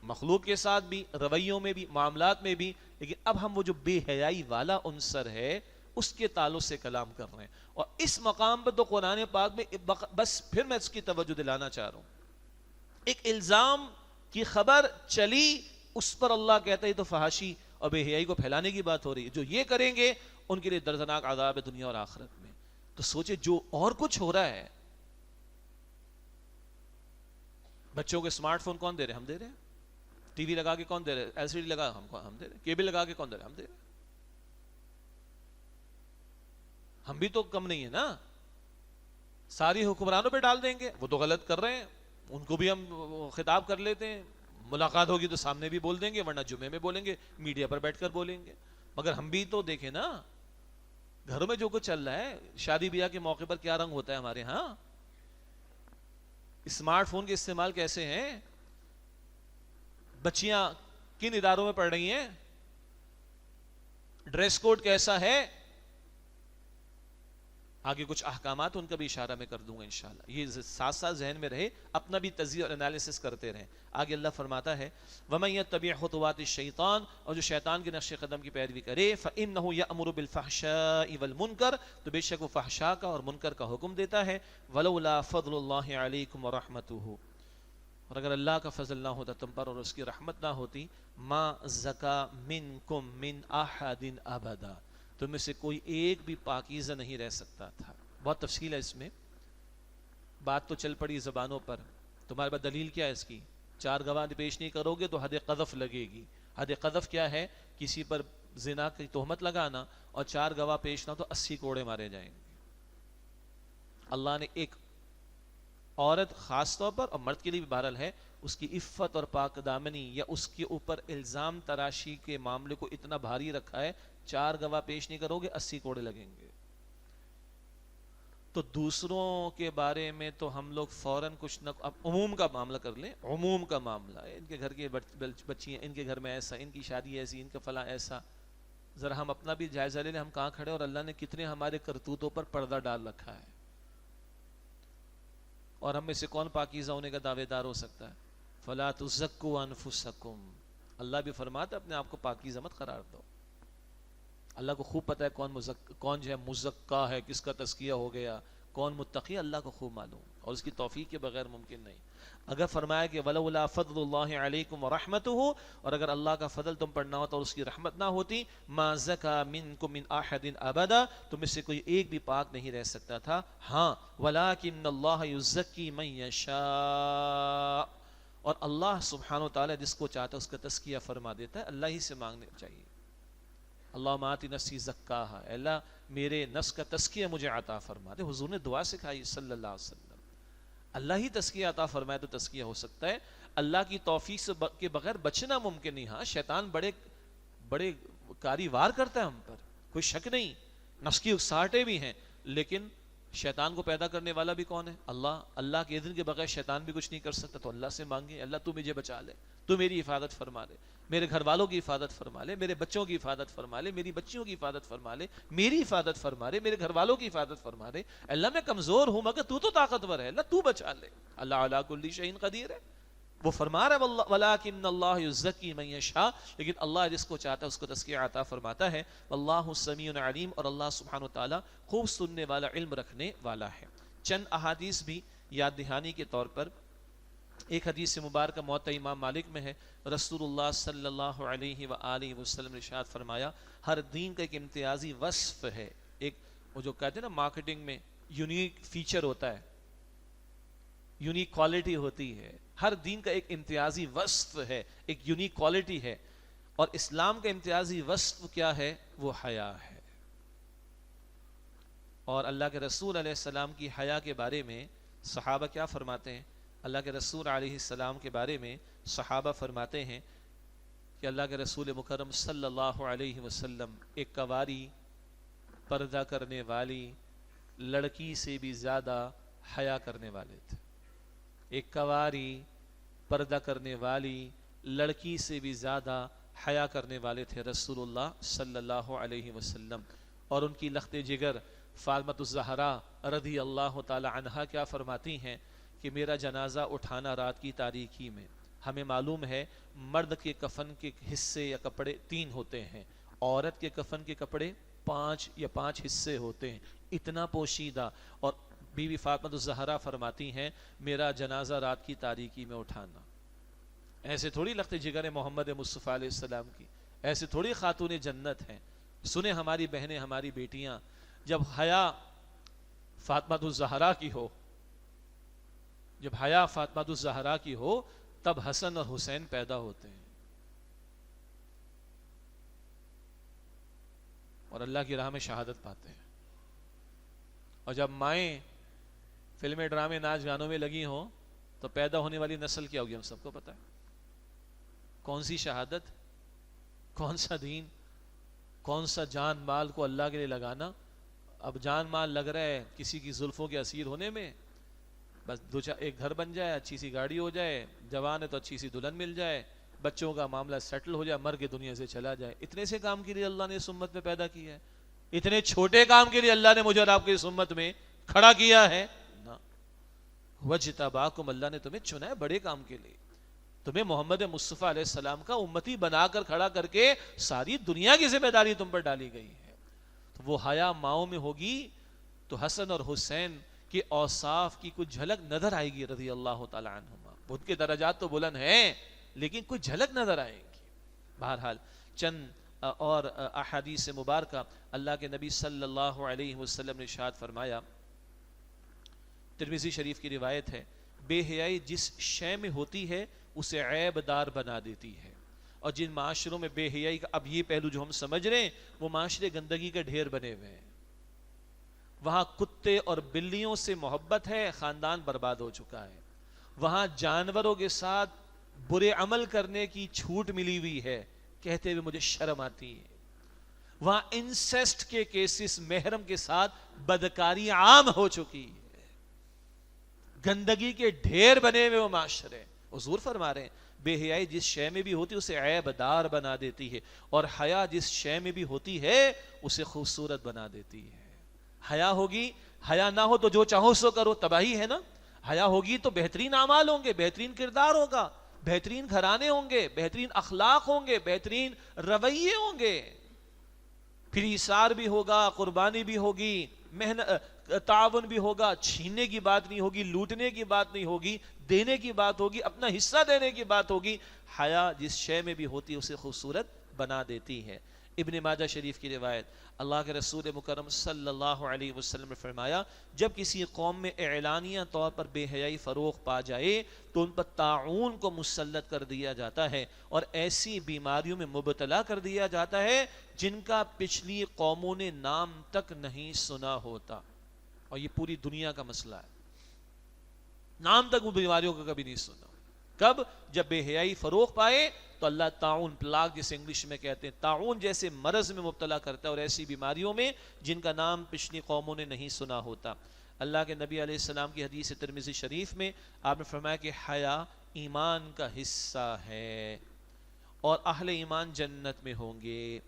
مخلوق کے ساتھ بھی، رویوں میں بھی، معاملات میں بھی. لیکن اب ہم وہ جو بے حیائی والا عنصر ہے اس کے تعلق سے کلام کر رہے ہیں. اور اس مقام پر تو قرآن پاک میں بس پھر میں اس کی توجہ دلانا چاہ رہا ہوں، ایک الزام کی خبر چلی، اس پر اللہ کہتا ہے تو فحاشی اور بے حیائی کو پھیلانے کی بات ہو رہی ہے. جو یہ کریں گے ان کے لیے دردناک عذاب ہے دنیا اور آخرت میں. تو سوچے جو اور کچھ ہو رہا ہے. بچوں کو اسمارٹ فون کون دے رہے؟ ہم دے رہے ہیں. ٹی وی لگا کے کون دے رہے؟ ایل سی ڈی لگا ہم دے رہے ہیں. کیبل لگا کے کون دے رہے؟ ہم دے رہے ہیں. ہم بھی تو کم نہیں ہے نا. ساری حکمرانوں پہ ڈال دیں گے، وہ تو غلط کر رہے ہیں، ان کو بھی ہم خطاب کر لیتے ہیں. ملاقات ہوگی تو سامنے بھی بول دیں گے، ورنہ جمعے میں بولیں گے، میڈیا پر بیٹھ کر بولیں گے. مگر ہم بھی تو دیکھیں نا گھروں میں جو کچھ چل رہا ہے. شادی بیاہ کے موقع پر کیا رنگ ہوتا ہے ہمارے ہاں. اسمارٹ فون کے استعمال کیسے ہیں. بچیاں کن اداروں میں پڑھ رہی ہیں، ڈریس کوڈ کیسا ہے. آگے کچھ احکامات ان کا بھی اشارہ میں کر دوں گا انشاءاللہ. یہ ساتھ ساتھ ذہن میں رہے، اپنا بھی تجزیہ اور انالیسس کرتے رہیں. آگے اللہ فرماتا ہے وَمَن يَتَّبِعْ خُطُوَاتِ الشَّيْطَانِ، اور جو شیطان کے نقش قدم کی پیروی کرے، فَإِنَّهُ يَأْمُرُ بِالْفَحْشَاءِ وَالْمُنكَرِ، تو بے شک وہ فحشاء کا اور منکر کا حکم دیتا ہے. وَلَوْلَا فَضْلُ اللَّهِ عَلَيْكُمْ وَرَحْمَتُهُ، اور اگر اللہ کا فضل نہ ہوتا تم پر اور اس کی رحمت نہ ہوتی، ما زکا منکم من احد ابدا، تم میں سے کوئی ایک بھی پاکیزہ نہیں رہ سکتا تھا. بہت تفصیل ہے اس میں، بات تو چل پڑی زبانوں پر. تمہارے پاس دلیل کیا ہے اس کی؟ 4 گواہ پیش نہیں کرو گے تو حد قذف لگے گی. حد قذف کیا ہے؟ کسی پر زنا کی تہمت لگانا، اور 4 گواہ پیش نہ تو 80 کوڑے مارے جائیں گے. اللہ نے ایک عورت خاص طور پر، اور مرد کے لیے بھی بہرحال ہے، اس کی عفت اور پاک دامنی یا اس کے اوپر الزام تراشی کے معاملے کو اتنا بھاری رکھا ہے، 4 گواہ پیش نہیں کرو گے 80 کوڑے لگیں گے. تو دوسروں کے بارے میں تو ہم لوگ فوراً کچھ نہ، اب عموم کا معاملہ کر لیں. عموم کا معاملہ ہے، ان کے گھر کی بچی ہیں، ان کے گھر میں ایسا، ان کی شادی ایسی، ان کا فلاں ایسا. ذرا ہم اپنا بھی جائزہ لے لیں، ہم کہاں کھڑے اور اللہ نے کتنے ہمارے کرتوتوں پر پردہ ڈال رکھا ہے. اور ہم میں سے کون پاکیزہ ہونے کا دعوے دار ہو سکتا ہے؟ فلا تزکوا انفسکم، اللہ بھی فرماتا ہے اپنے آپ کو پاکیزہ مت قرار دو. اللہ کو خوب پتہ ہے کون جو ہے مزکا ہے، کس کا تزکیہ ہو گیا، کون متقی، اللہ کو خوب معلوم، اور اس کی توفیق کے بغیر ممکن نہیں. اگر فرمایا کہ ولولا فضل اللہ علیکم ورحمتہ، اور اگر اللہ کا فضل تم پر نہ ہوتا اور اس کی رحمت نہ ہوتی، ما زکا منکم من احد ابدا، تم میں سے کوئی ایک بھی پاک نہیں رہ سکتا تھا. ہاں ولکن اللہ یزکی من یشاء، اور اللہ سبحانہ و تعالی جس کو چاہتا ہے اس کا تزکیہ فرما دیتا ہے. اللہ ہی سے مانگنے چاہیے. اللہم آتی نفسی زکاہا، اللہ میرے نفس کا تزکیہ مجھے عطا فرما دے. حضور نے دعا سکھائی صلی اللہ علیہ وسلم. اللہ ہی تزکیہ عطا فرمائے تو تزکیہ ہو سکتا ہے. اللہ کی توفیق سے کے بغیر بچنا ممکن نہیں. ہاں شیطان بڑے کاری وار کرتا ہے ہم پر، کوئی شک نہیں، نفس کی اکساہٹیں بھی ہیں، لیکن شیطان کو پیدا کرنے والا بھی کون ہے؟ اللہ. اللہ کے اذن کے بغیر شیطان بھی کچھ نہیں کر سکتا. تو اللہ سے مانگے اللہ تو مجھے بچا لے، تو میری حفاظت فرما لے، میرے گھر والوں کی حفاظت فرما لے، میرے بچوں کی حفاظت فرما لے، میری بچیوں کی حفاظت فرما لے، میری حفاظت فرما لے، میرے گھر والوں کی حفاظت فرما لے. اللہ میں کمزور ہوں مگر تو طاقتور ہے، اللہ تو بچا لے. اللہ علی کل شیء قدیر ہے. وہ فرما رہا ہے ولکن اللہ یزکی من یشاء، لیکن اللہ جس کو چاہتا ہے اس کو تزکیہ عطا فرماتا ہے. اللہ سمیع علیم، اور اللہ سبحانہ و تعالی خوب سننے والا، علم رکھنے والا ہے. چند احادیث بھی یاد دہانی کے طور پر. ایک حدیث مبارکہ موطا امام مالک میں ہے، رسول اللہ صلی اللہ علیہ وآلہ وسلم نے ارشاد فرمایا، ہر دین کا ایک امتیازی وصف ہے، ایک وہ جو کہتے ہیں نا مارکیٹنگ میں یونیک فیچر ہوتا ہے. یونیک کوالٹی ہوتی ہے. ہر دین کا ایک امتیازی وصف ہے, ایک یونیک کوالٹی ہے, اور اسلام کا امتیازی وصف کیا ہے؟ وہ حیا ہے. اور اللہ کے رسول علیہ السلام کی حیا کے بارے میں صحابہ کیا فرماتے ہیں؟ اللہ کے رسول علیہ السلام کے بارے میں صحابہ فرماتے ہیں کہ اللہ کے رسول مکرم صلی اللہ علیہ وسلم ایک کنواری پردہ کرنے والی لڑکی سے بھی زیادہ حیا کرنے والے تھے. ایک کنواری پردہ کرنے والی لڑکی سے بھی زیادہ حیا کرنے والے تھے رسول اللہ صلی اللہ علیہ وسلم. اور ان کی لخت جگر فاطمۃ الزہرا رضی اللہ تعالی عنہا کیا فرماتی ہیں کہ میرا جنازہ اٹھانا رات کی تاریکی میں. ہمیں معلوم ہے مرد کے کفن کے حصے یا کپڑے 3 ہوتے ہیں, عورت کے کفن کے کپڑے 5 حصے ہوتے ہیں, اتنا پوشیدہ. اور بی بی فاطمۃ الزہرا فرماتی ہیں میرا جنازہ رات کی تاریکی میں اٹھانا. ایسے تھوڑی لخت جگر محمد مصطفیٰ علیہ السلام کی, ایسے تھوڑی خاتون جنت ہیں. سنیں ہماری بہنیں, ہماری بیٹیاں, جب حیا فاطمۃ الزہرا کی ہو, جب حیا فاطمۃ الزہرا کی ہو, تب حسن اور حسین پیدا ہوتے ہیں اور اللہ کی راہ میں شہادت پاتے ہیں. اور جب مائیں فلمیں, ڈرامے, ناچ گانوں میں لگی ہوں تو پیدا ہونے والی نسل کیا ہوگی ہم سب کو پتہ ہے. کون سی شہادت, کون سا دین, کون سا جان مال کو اللہ کے لیے لگانا. اب جان مال لگ رہا ہے کسی کی زلفوں کے اسیر ہونے میں, بس ایک گھر بن جائے, اچھی سی گاڑی ہو جائے, جوان ہے تو اچھی سی دلہن مل جائے, بچوں کا معاملہ سیٹل ہو جائے, مر کے دنیا سے چلا جائے. اتنے سے کام کے لیے اللہ نے اس امت میں پیدا کیا ہے. اتنے چھوٹے کام کے لیے اللہ نے مجھے اور آپ کو اس امت میں کھڑا کیا ہے نا. وَجْتَبَاكُمْ, اللہ نے تمہیں چنا ہے بڑے کام کے لیے. تمہیں محمد مصطفیٰ علیہ السلام کا امتی بنا کر کھڑا کر کے ساری دنیا کی ذمہ داری تم پر ڈالی گئی ہے. تو وہ حیا ماؤں میں ہوگی تو حسن اور حسین کے اوصاف کی کچھ جھلک نظر آئے گی رضی اللہ تعالی عنہما. ان کے درجات تو بلند ہیں لیکن کچھ جھلک نظر آئے گی. بہرحال چند اور احادیث مبارکہ اللہ کے نبی صلی اللہ علیہ وسلم نے ارشاد فرمایا, ترمذی شریف کی روایت ہے, بے حیائی جس شے میں ہوتی ہے اسے عیب دار بنا دیتی ہے. اور جن معاشروں میں بے حیائی کا, اب یہ پہلو جو ہم سمجھ رہے ہیں, وہ معاشرے گندگی کے ڈھیر بنے ہوئے ہیں. وہاں کتے اور بلیوں سے محبت ہے, خاندان برباد ہو چکا ہے. وہاں جانوروں کے ساتھ برے عمل کرنے کی چھوٹ ملی ہوئی ہے, کہتے ہوئے مجھے شرم آتی ہے. وہاں انسیسٹ کے کیسز محرم کے ساتھ بدکاری عام ہو چکی ہے. گندگی کے ڈھیر بنے ہوئے وہ معاشرے. حضور فرما رہے ہیں بے حیائی جس شے میں بھی ہوتی ہے اسے عیب دار بنا دیتی ہے, اور حیا جس شے میں بھی ہوتی ہے اسے خوبصورت بنا دیتی ہے. حیا ہوگی, حیا نہ ہو تو جو چاہو سو کرو, تباہی ہے نا. حیا ہوگی تو بہترین اعمال ہوں گے, بہترین کردار ہوگا, بہترین گھرانے ہوں گے, بہترین اخلاق ہوں گے, بہترین رویے ہوں گے, پھر ایثار بھی ہوگا, قربانی بھی ہوگی, محنت تعاون بھی ہوگا, چھیننے کی بات نہیں ہوگی, لوٹنے کی بات نہیں ہوگی, دینے کی بات ہوگی, اپنا حصہ دینے کی بات ہوگی. حیا جس شے میں بھی ہوتی ہے اسے خوبصورت بنا دیتی ہے. ابن ماجہ شریف کی روایت, اللہ کے رسول مکرم صلی اللہ علیہ وسلم نے فرمایا جب کسی قوم میں اعلانیہ طور پر بے حیائی فروغ پا جائے تو ان پر طاعون کو مسلط کر دیا جاتا ہے اور ایسی بیماریوں میں مبتلا کر دیا جاتا ہے جن کا پچھلی قوموں نے نام تک نہیں سنا ہوتا. اور یہ پوری دنیا کا مسئلہ ہے, نام تک وہ بیماریوں کا کبھی نہیں سنا. کب؟ جب بے حیائی فروغ پائے تو اللہ طاعون, پلاگ جسے انگلش میں کہتے ہیں, طاعون جیسے مرض میں مبتلا کرتا ہے اور ایسی بیماریوں میں جن کا نام پچھلی قوموں نے نہیں سنا ہوتا. اللہ کے نبی علیہ السلام کی حدیث ترمذی شریف میں آپ نے فرمایا کہ حیا ایمان کا حصہ ہے اور اہل ایمان جنت میں ہوں گے.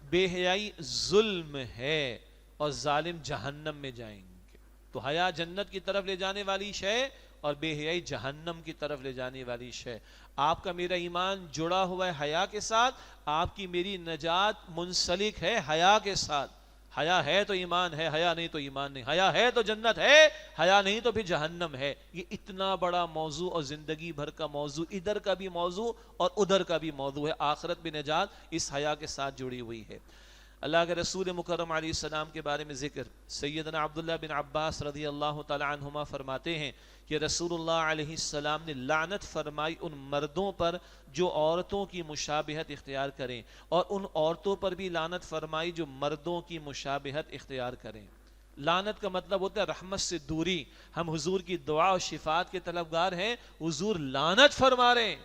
بے حیائی ظلم ہے اور ظالم جہنم میں جائیں گے. تو حیا جنت کی طرف لے جانے والی شے اور بے حیائی جہنم کی طرف لے جانے والی شے. آپ کا میرا ایمان جڑا ہوا ہے حیا کے ساتھ, آپ کی میری نجات منسلک ہے حیا کے ساتھ. حیا ہے تو ایمان ہے, حیا نہیں تو ایمان نہیں. حیا ہے تو جنت ہے, حیا نہیں تو پھر جہنم ہے. یہ اتنا بڑا موضوع اور زندگی بھر کا موضوع, ادھر کا بھی موضوع اور ادھر کا بھی موضوع ہے. آخرت بھی نجات اس حیا کے ساتھ جڑی ہوئی ہے. اللہ کے رسول مکرم علیہ السلام کے بارے میں ذکر، سیدنا عبداللہ بن عباس رضی اللہ تعالی عنہما فرماتے ہیں کہ رسول اللہ علیہ السلام نے لعنت فرمائی ان مردوں پر جو عورتوں کی مشابہت اختیار کریں، اور ان عورتوں پر بھی لعنت فرمائی جو مردوں کی مشابہت اختیار کریں۔ لعنت کا مطلب ہوتا ہے رحمت سے دوری۔ ہم حضور کی دعا اور شفاعت کے طلبگار ہیں، حضور لعنت فرما رہے ہیں۔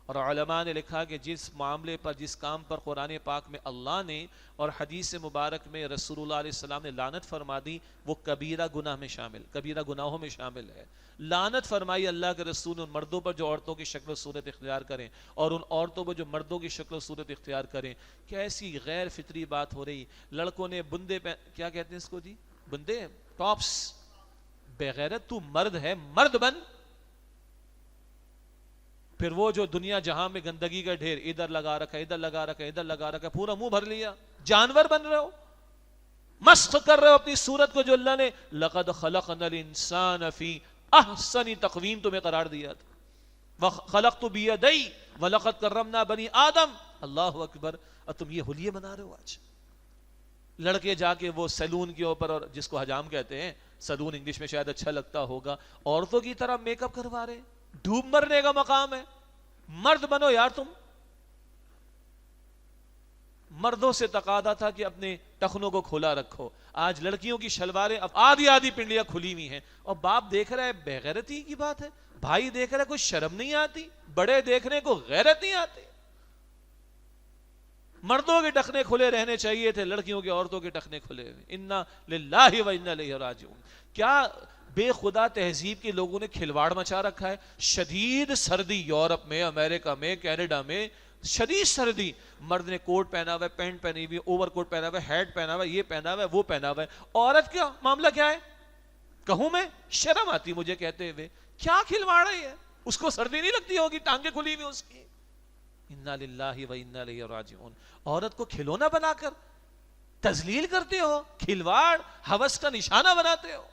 اور علماء نے لکھا کہ جس معاملے پر، جس کام پر قرآن پاک میں اللہ نے اور حدیث مبارک میں رسول اللہ علیہ السلام نے لعنت فرما دی، وہ کبیرہ گناہ میں شامل، کبیرہ گناہوں میں شامل ہے۔ لعنت فرمائی اللہ کے رسول نے ان مردوں پر جو عورتوں کی شکل و صورت اختیار کریں، اور ان عورتوں پر جو مردوں کی شکل و صورت اختیار کریں۔ کیسی غیر فطری بات ہو رہی، لڑکوں نے بندے کیا کہتے ہیں اس کو جی، بندے، ٹاپس۔ بغیرت، تو مرد ہے، مرد بن۔ پھر وہ جو دنیا جہاں میں گندگی کا ڈھیر، ادھر لگا رکھا، ادھر لگا رکھا، ادھر لگا رکھا، پورا منہ بھر لیا، جانور بن رہے ہو، مسخ کر رہے ہو اپنی صورت کو جو اللہ نے لقد خلقنا الانسان فی احسن تقویم تمہیں قرار دیا تھا، وخلقت بیدی ولقد کرمنا بنی آدم۔ اللہ اکبر۔ اور تم یہ حلیے بنا رہے ہو آج۔ لڑکے جا کے وہ سیلون کے اوپر، اور جس کو حجام کہتے ہیں، سیلون انگلش میں شاید اچھا لگتا ہوگا، عورتوں کی طرح میک اپ کروا رہے ہیں۔ ڈوب مرنے کا مقام ہے، مرد بنو یار تم۔ مردوں سے تقاضا تھا کہ اپنے ٹخنوں کو کھلا رکھو، آج لڑکیوں کی شلواریں اب آدھی پنڈلیاں کھلی ہوئی ہیں، اور باپ دیکھ رہا ہے، بےغیرتی کی بات ہے، بھائی دیکھ رہا ہے، کوئی شرم نہیں آتی، بڑے دیکھنے کو غیرت نہیں آتی۔ مردوں کے ٹخنے کھلے رہنے چاہیے تھے، لڑکیوں کے، عورتوں کے ٹخنے کھلے ہوئے۔ انا للہ و انا الیہ راجعون۔ کیا بے خدا تہذیب کے لوگوں نے کھلواڑ مچا رکھا ہے۔ شدید سردی یورپ میں، امریکہ میں، کینیڈا میں، شدید سردی، مرد نے کوٹ پہنا ہوا ہے، پینٹ پہنی ہوئی، اوور کوٹ پہنا ہوا ہے، ہیٹ پہنا ہوا ہے، یہ پہنا ہوا ہے، وہ پہنا ہوا ہے۔ عورت کا معاملہ کیا ہے؟ کہوں میں، شرم آتی مجھے کہتے ہوئے، کیا کھلواڑ ہے یہ؟ اس کو سردی نہیں لگتی ہوگی، ٹانگیں کھلی ہوئی اس کی۔ انا للہ و انا الیہ راجعون۔ عورت کو کھلونا بنا کر تذلیل کرتے ہو، کھلواڑ، ہوس کا نشانہ بناتے ہو۔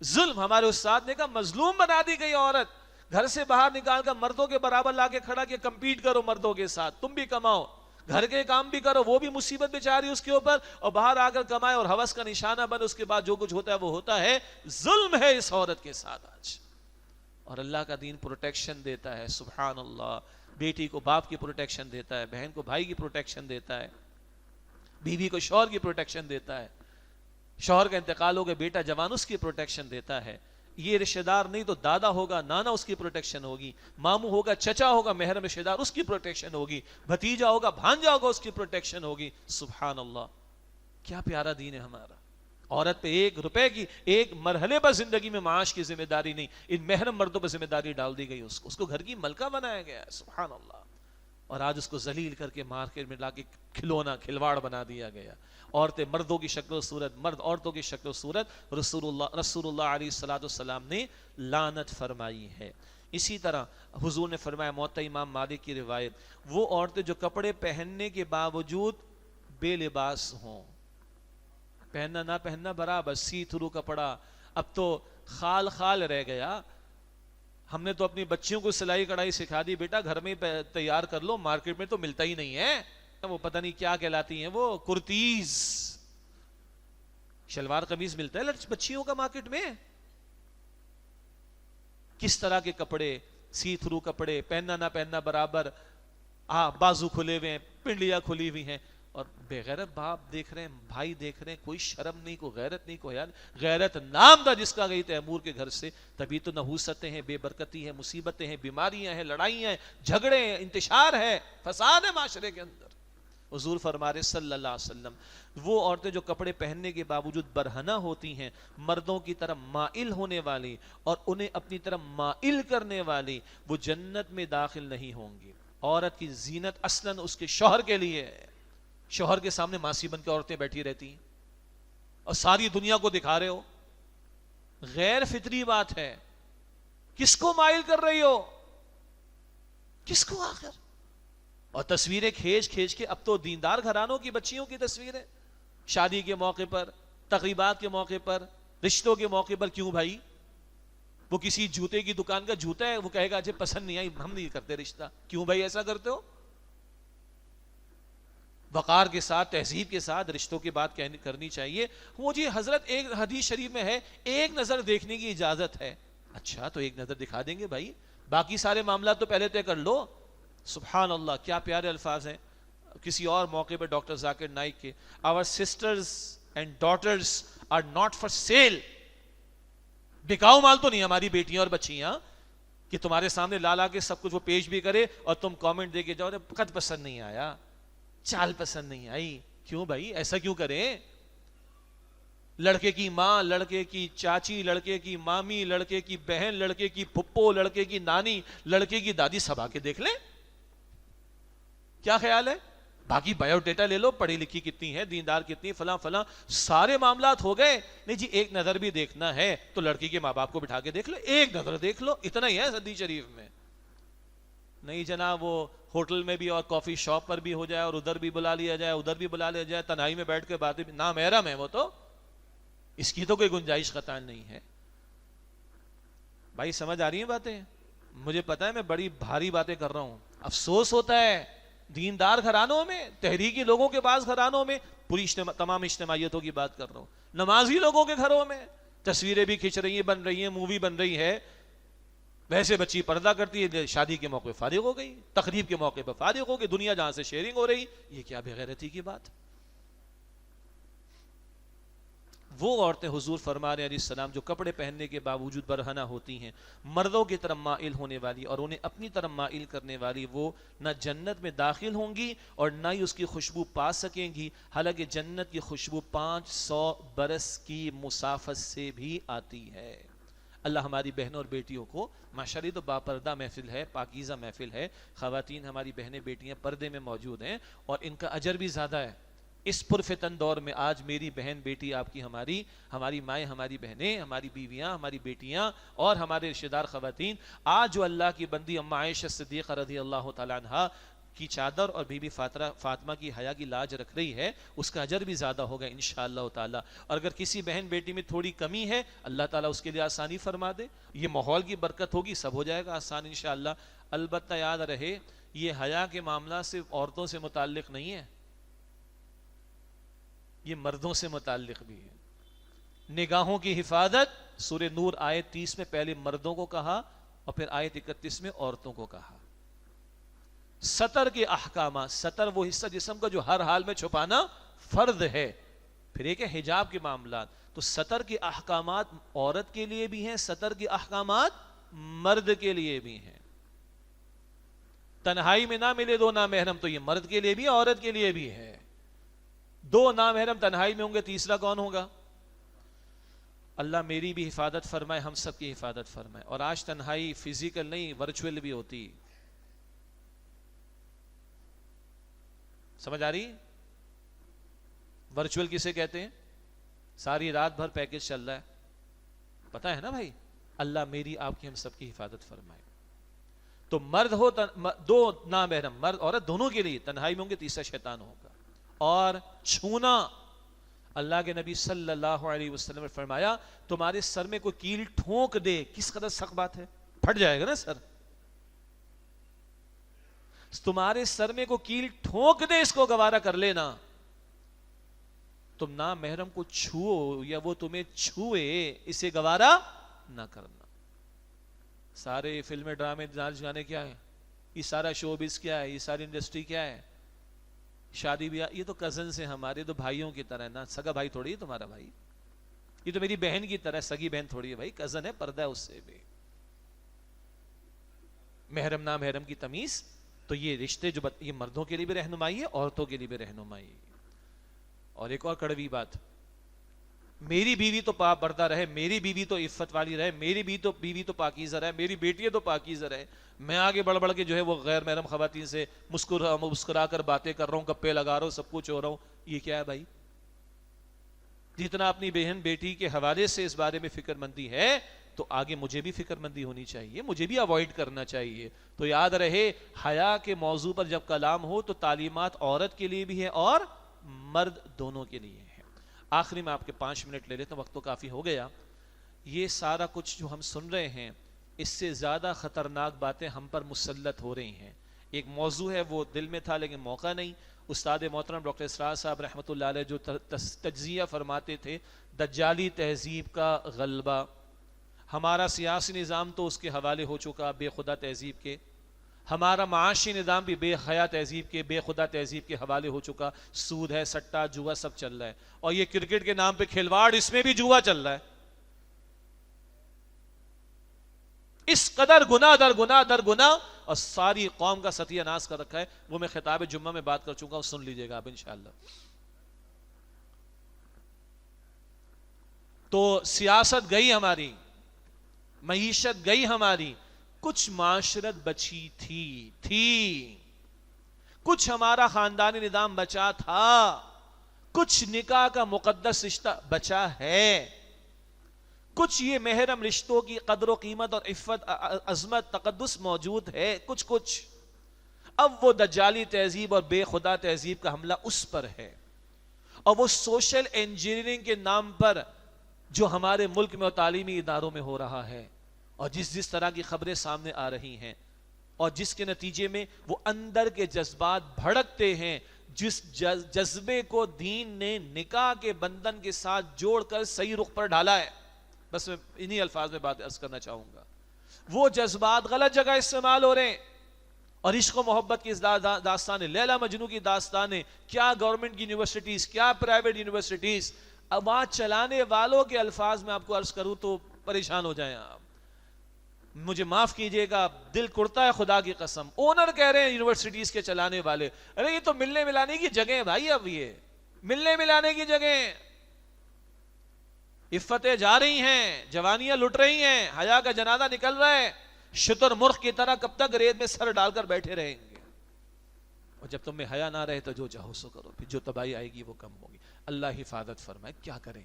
ظلم، ہمارے استاد نے کہا مظلوم بنا دی گئی عورت، گھر سے باہر نکال کر مردوں کے برابر لا کے کھڑا کہ کمپیٹ کرو مردوں کے ساتھ، تم بھی کماؤ، گھر کے کام بھی کرو، وہ بھی مصیبت بیچاری اس کے اوپر، اور باہر آ کر کمائے اور ہوس کا نشانہ بن، اس کے بعد جو کچھ ہوتا ہے وہ ہوتا ہے۔ ظلم ہے اس عورت کے ساتھ آج، اور اللہ کا دین پروٹیکشن دیتا ہے۔ سبحان اللہ۔ بیٹی کو باپ کی پروٹیکشن دیتا ہے، بہن کو بھائی کی پروٹیکشن دیتا ہے، بیوی کو شوہر کی پروٹیکشن دیتا ہے، شوہر کا انتقال ہو گیا بیٹا جوان اس کی پروٹیکشن دیتا ہے۔ یہ رشتہ دار نہیں تو دادا ہوگا، نانا، اس کی پروٹیکشن ہوگی، ماموں ہوگا، چچا ہوگا، محرم رشتہ دار، اس کی پروٹیکشن ہوگی، بھتیجا ہوگا، بھانجا ہوگا، اس کی پروٹیکشن ہوگی۔ سبحان اللہ، کیا پیارا دین ہے ہمارا۔ عورت پہ ایک روپے کی، ایک مرحلے پر زندگی میں معاش کی ذمہ داری نہیں، ان محرم مردوں پر ذمہ داری ڈال دی گئی، اس کو گھر کی ملکہ بنایا گیا ہے۔ سبحان اللہ۔ اور آج اس کو ذلیل کر کے مارکیٹ میں لا کے کھلونا، کھلواڑ بنا دیا گیا۔ عورتیں مردوں کی شکل و صورت، مرد عورتوں کی شکل و صورت، رسول اللہ علیہ السلام نے لعنت فرمائی ہے۔ اسی طرح حضور نے فرمایا، موطا امام مالک کی روایت، وہ عورتیں جو کپڑے پہننے کے باوجود بے لباس ہوں، پہننا نہ پہننا برابر، سی تھرو کپڑا، اب تو خال خال رہ گیا۔ ہم نے تو اپنی بچیوں کو سلائی کڑھائی سکھا دی، بیٹا گھر میں تیار کر لو، مارکیٹ میں تو ملتا ہی نہیں ہے، وہ پتہ نہیں کیا کہلاتی ہیں وہ کرتیز، شلوار قمیض ملتا ہے بچیوں کا مارکیٹ میں۔ کس طرح کے کپڑے، سی تھرو کپڑے، پہننا نہ پہننا برابر، بازو کھلے ہوئے ہیں، پنڈلیاں کھلی ہوئی ہیں، اور بے غیرت باپ دیکھ رہے ہیں، بھائی دیکھ رہے ہیں، کوئی شرم نہیں، کوئی غیرت نہیں، کوئی غیرت نام تھا جس کا گئی تیمور کے گھر سے، تبھی تو نحوستیں ہیں، بے برکتی ہے، مصیبتیں ہیں، بیماریاں ہیں، لڑائیاں ہیں، جھگڑے ہیں، انتشار ہے، فساد ہے معاشرے کے اندر۔ حضور فرما رہے صلی اللہ علیہ وسلم، وہ عورتیں جو کپڑے پہننے کے باوجود برہنہ ہوتی ہیں، مردوں کی طرف مائل ہونے والی اور انہیں اپنی طرف مائل کرنے والی، وہ جنت میں داخل نہیں ہوں گی۔ عورت کی زینت اصلاً اس کے شوہر کے لیے ہے، شوہر کے سامنے ماسی بن کے عورتیں بیٹھی رہتی ہیں اور ساری دنیا کو دکھا رہے ہو، غیر فطری بات ہے۔ کس کو مائل کر رہی ہو؟ کس کو آخر؟ اور تصویریں کھینچ کھینچ کے، اب تو دیندار گھرانوں کی بچیوں کی تصویریں، شادی کے موقع پر، تقریبات کے موقع پر، رشتوں کے موقع پر۔ کیوں بھائی؟ وہ کسی جوتے کی دکان کا جوتا ہے، وہ کہے گا اجے پسند نہیں آئی، ہم نہیں کرتے رشتہ۔ کیوں بھائی ایسا کرتے ہو؟ وقار کے ساتھ، تہذیب کے ساتھ رشتوں کی بات کرنی چاہیے. وہ جی حضرت ایک حدیث شریف میں ہے ایک نظر دیکھنے کی اجازت ہے. اچھا تو ایک نظر دکھا دیں گے بھائی، باقی سارے معاملات تو پہلے طے کر لو. سبحان اللہ، کیا پیارے الفاظ ہیں. کسی اور موقع پہ ڈاکٹر ذاکر نائک کے our sisters and daughters are not for sale. بکاؤ مال تو نہیں ہماری بیٹیاں اور بچیاں کہ تمہارے سامنے لا کے سب کچھ وہ پیش بھی کرے اور تم کامنٹ دے کے جاؤ قد پسند نہیں آیا، چال پسند نہیں آئی. کیوں بھائی ایسا کیوں کریں؟ لڑکے کی ماں، لڑکے کی چاچی، لڑکے کی مامی، لڑکے کی بہن، لڑکے کی پھپھو، لڑکے کی نانی، لڑکے کی دادی سب آ کے دیکھ لیں. کیا خیال ہے؟ باقی بایو ڈیٹا لے لو، پڑھی لکھی کتنی ہے، دیندار کتنی، فلاں فلاں، سارے معاملات ہو گئے. نہیں جی ایک نظر بھی دیکھنا ہے تو لڑکی کے ماں باپ کو بٹھا کے دیکھ لو، ایک نظر دیکھ لو، اتنا ہی ہے حدیث شریف میں. نہیں جناب وہ ہوٹل میں بھی اور کافی شاپ پر بھی ہو جائے اور ادھر بھی بلا لیا جائے، ادھر بھی بلا لیا جائے، تنہائی میں بیٹھ کے باتیں، نامحرم ہے وہ تو، اس کی تو کوئی گنجائش قطعاً نہیں ہے. بھائی سمجھ آ رہی ہیں باتیں؟ مجھے پتا ہے میں بڑی بھاری باتیں کر رہا ہوں، افسوس ہوتا ہے دیندار گھرانوں میں، تحریکی لوگوں کے پاس گھرانوں میں، پوری تمام اجتماعیتوں کی بات کر رہا ہوں، نمازی لوگوں کے گھروں میں تصویریں بھی کھنچ رہی ہیں، بن رہی ہیں، مووی بن رہی ہے، ویسے بچی پردہ کرتی ہے، شادی کے موقع فارغ ہو گئی، تقریب کے موقع پہ فارغ ہو گئی، دنیا جہاں سے شیئرنگ ہو رہی. یہ کیا بے غیرتی کی بات. وہ عورتیں حضور فرما رہے علیہ السلام جو کپڑے پہننے کے باوجود برہنہ ہوتی ہیں، مردوں کی طرف مائل ہونے والی اور انہیں اپنی طرف مائل کرنے والی، وہ نہ جنت میں داخل ہوں گی اور نہ ہی اس کی خوشبو پا سکیں گی، حالانکہ جنت کی خوشبو 500 برس کی مسافت سے بھی آتی ہے. اللہ ہماری بہنوں اور بیٹیوں کو، ماشاءاللہ تو باپردہ محفل ہے، پاکیزہ محفل ہے، خواتین ہماری بہنیں بیٹیاں پردے میں موجود ہیں اور ان کا اجر بھی زیادہ ہے. اس پرفتن دور میں آج میری بہن بیٹی آپ کی، ہماری مائیں، ہماری بہنیں، ہماری بیویاں، ہماری بیٹیاں اور ہمارے رشتہ دار خواتین، آج جو اللہ کی بندی اما عائشہ صدیقہ رضی اللہ تعالیٰ عنہا کی چادر اور بی بی فاطمہ کی حیا کی لاج رکھ رہی ہے، اس کا اجر بھی زیادہ ہوگا انشاءاللہ تعالیٰ. اور اگر کسی بہن بیٹی میں تھوڑی کمی ہے، اللہ تعالیٰ اس کے لیے آسانی فرما دے، یہ ماحول کی برکت ہوگی، سب ہو جائے گا آسان انشاءاللہ. البتہ یاد رہے یہ حیا کے معاملہ صرف عورتوں سے متعلق نہیں ہے، یہ مردوں سے متعلق بھی ہے. نگاہوں کی حفاظت سورہ نور آیت 30 میں پہلے مردوں کو کہا اور پھر آیت 31 میں عورتوں کو کہا. ستر کے احکامات، ستر وہ حصہ جسم کا جو ہر حال میں چھپانا فرض ہے. پھر ایک ہے حجاب کے معاملات، تو ستر کے احکامات عورت کے لیے بھی ہیں، ستر کے احکامات مرد کے لیے بھی ہیں. تنہائی میں نہ ملے دو نامحرم تو یہ مرد کے لیے بھی عورت کے لیے بھی ہے. دو نامحرم تنہائی میں ہوں گے، تیسرا کون ہوگا؟ اللہ میری بھی حفاظت فرمائے، ہم سب کی حفاظت فرمائے. اور آج تنہائی فزیکل نہیں ورچوئل بھی ہوتی. سمجھ آ رہی؟ ورچوئل کسے کہتے ہیں؟ ساری رات بھر پیکج چل رہا ہے، پتا ہے نا بھائی. اللہ میری آپ کی ہم سب کی حفاظت فرمائے. تو مرد ہو دو نامحرم، مرد عورت دونوں کے لیے تنہائی میں ہوں گے، تیسرا شیطان ہوگا. اور چھونا، اللہ کے نبی صلی اللہ علیہ وسلم نے فرمایا تمہارے سر میں کوئی کیل ٹھونک دے، کس قدر سخت بات ہے، پھٹ جائے گا نا سر. تمہارے سر میں کوئی کیل ٹھونک دے، اس کو گوارا کر لینا. تم نامحرم کو چھو یا وہ تمہیں چھوئے، اسے گوارا نہ کرنا. سارے فلمیں، ڈرامے، ناچ گانے کیا ہے، یہ سارا شو بز کیا ہے، یہ ساری انڈسٹری کیا ہے، شادی بیاہ، یہ تو کزنز ہیں ہمارے، تو بھائیوں کی طرح ہے نا. سگا بھائی تھوڑی ہے تمہارا بھائی، یہ تو میری بہن کی طرح، سگی بہن تھوڑی ہے بھائی، کزن ہے، پردہ ہے اس سے بھی. محرم نامحرم کی تمیز، تو یہ رشتے جو یہ مردوں کے لیے بھی رہنمائی ہے، عورتوں کے لیے بھی رہنمائی ہے. اور ایک اور کڑوی بات، میری بیوی تو پاک پردہ رہے، میری بیوی تو عفت والی رہے، میری بیوی تو پاکیزہ رہے، میری بیٹی تو پاکیزہ رہے، میں آگے بڑھ بڑھ کے جو ہے وہ غیر محرم خواتین سے مسکرا کر باتیں کر رہا ہوں، گپے لگا رہا ہوں، سب کچھ ہو رہا ہوں. یہ کیا ہے بھائی؟ جتنا اپنی بہن بیٹی کے حوالے سے اس بارے میں فکر مندی ہے، تو آگے مجھے بھی فکر مندی ہونی چاہیے، مجھے بھی اوائڈ کرنا چاہیے. تو یاد رہے حیا کے موضوع پر جب کلام ہو تو تعلیمات عورت کے لیے بھی ہے اور مرد دونوں کے لیے ہے. آخری میں آپ کے 5 منٹ لے لیتا ہوں، وقت تو کافی ہو گیا. یہ سارا کچھ جو ہم سن رہے ہیں، اس سے زیادہ خطرناک باتیں ہم پر مسلط ہو رہی ہیں. ایک موضوع ہے وہ دل میں تھا لیکن موقع نہیں، استاد محترم ڈاکٹر اسرار صاحب رحمۃ اللہ علیہ جو تجزیہ فرماتے تھے دجالی تہذیب کا غلبہ، ہمارا سیاسی نظام تو اس کے حوالے ہو چکا بے خدا تہذیب کے، ہمارا معاشی نظام بھی بے حیا تہذیب کے، بے خدا تہذیب کے حوالے ہو چکا، سود ہے، سٹا، جوا سب چل رہا ہے، اور یہ کرکٹ کے نام پہ کھلواڑ، اس میں بھی جوا چل رہا ہے۔ اس قدر گناہ در گناہ در گناہ، اور ساری قوم کا ستیہ ناش کر رکھا ہے۔ وہ میں خطاب جمعہ میں بات کر چکا ہوں، سن لیجئے گا آپ انشاءاللہ۔ تو سیاست گئی ہماری، معیشت گئی ہماری، کچھ معاشرت بچی تھی، کچھ ہمارا خاندانی نظام بچا تھا، کچھ نکاح کا مقدس رشتہ بچا ہے، کچھ یہ محرم رشتوں کی قدر و قیمت اور عفت، عظمت، تقدس موجود ہے، کچھ۔ اب وہ دجالی تہذیب اور بے خدا تہذیب کا حملہ اس پر ہے، اور وہ سوشل انجینئرنگ کے نام پر جو ہمارے ملک میں اور تعلیمی اداروں میں ہو رہا ہے، اور جس طرح کی خبریں سامنے آ رہی ہیں، اور جس کے نتیجے میں وہ اندر کے جذبات بھڑکتے ہیں، جس جذبے کو دین نے نکاح کے بندھن کے ساتھ جوڑ کر صحیح رخ پر ڈالا ہے۔ بس میں انہی الفاظ میں بات عرض کرنا چاہوں گا، وہ جذبات غلط جگہ استعمال ہو رہے ہیں، اور عشق و محبت کی داستانیں، لیلا مجنو کی داستانیں، کیا گورنمنٹ کی یونیورسٹیز، کیا پرائیویٹ یونیورسٹیز، اب وہاں چلانے والوں کے الفاظ میں آپ کو عرض کروں تو پریشان ہو جائیں آپ، مجھے معاف کیجئے گا، دل کرتا ہے خدا کی قسم۔ اونر کہہ رہے ہیں یونیورسٹیز کے چلانے والے، ارے یہ تو ملنے ملانے کی جگہ ہے بھائی، اب یہ ملنے ملانے کی جگہ ہیں، عفتیں جا رہی ہیں، جوانیاں لٹ رہی ہیں، حیا کا جنازہ نکل رہا ہے، شتر مرغ کی طرح کب تک ریت میں سر ڈال کر بیٹھے رہیں گے؟ اور جب تم میں حیا نہ رہے تو جو چاہو سو کرو، پھر جو تباہی آئے گی وہ کم ہوگی۔ اللہ حفاظت فرمائے، کیا کریں؟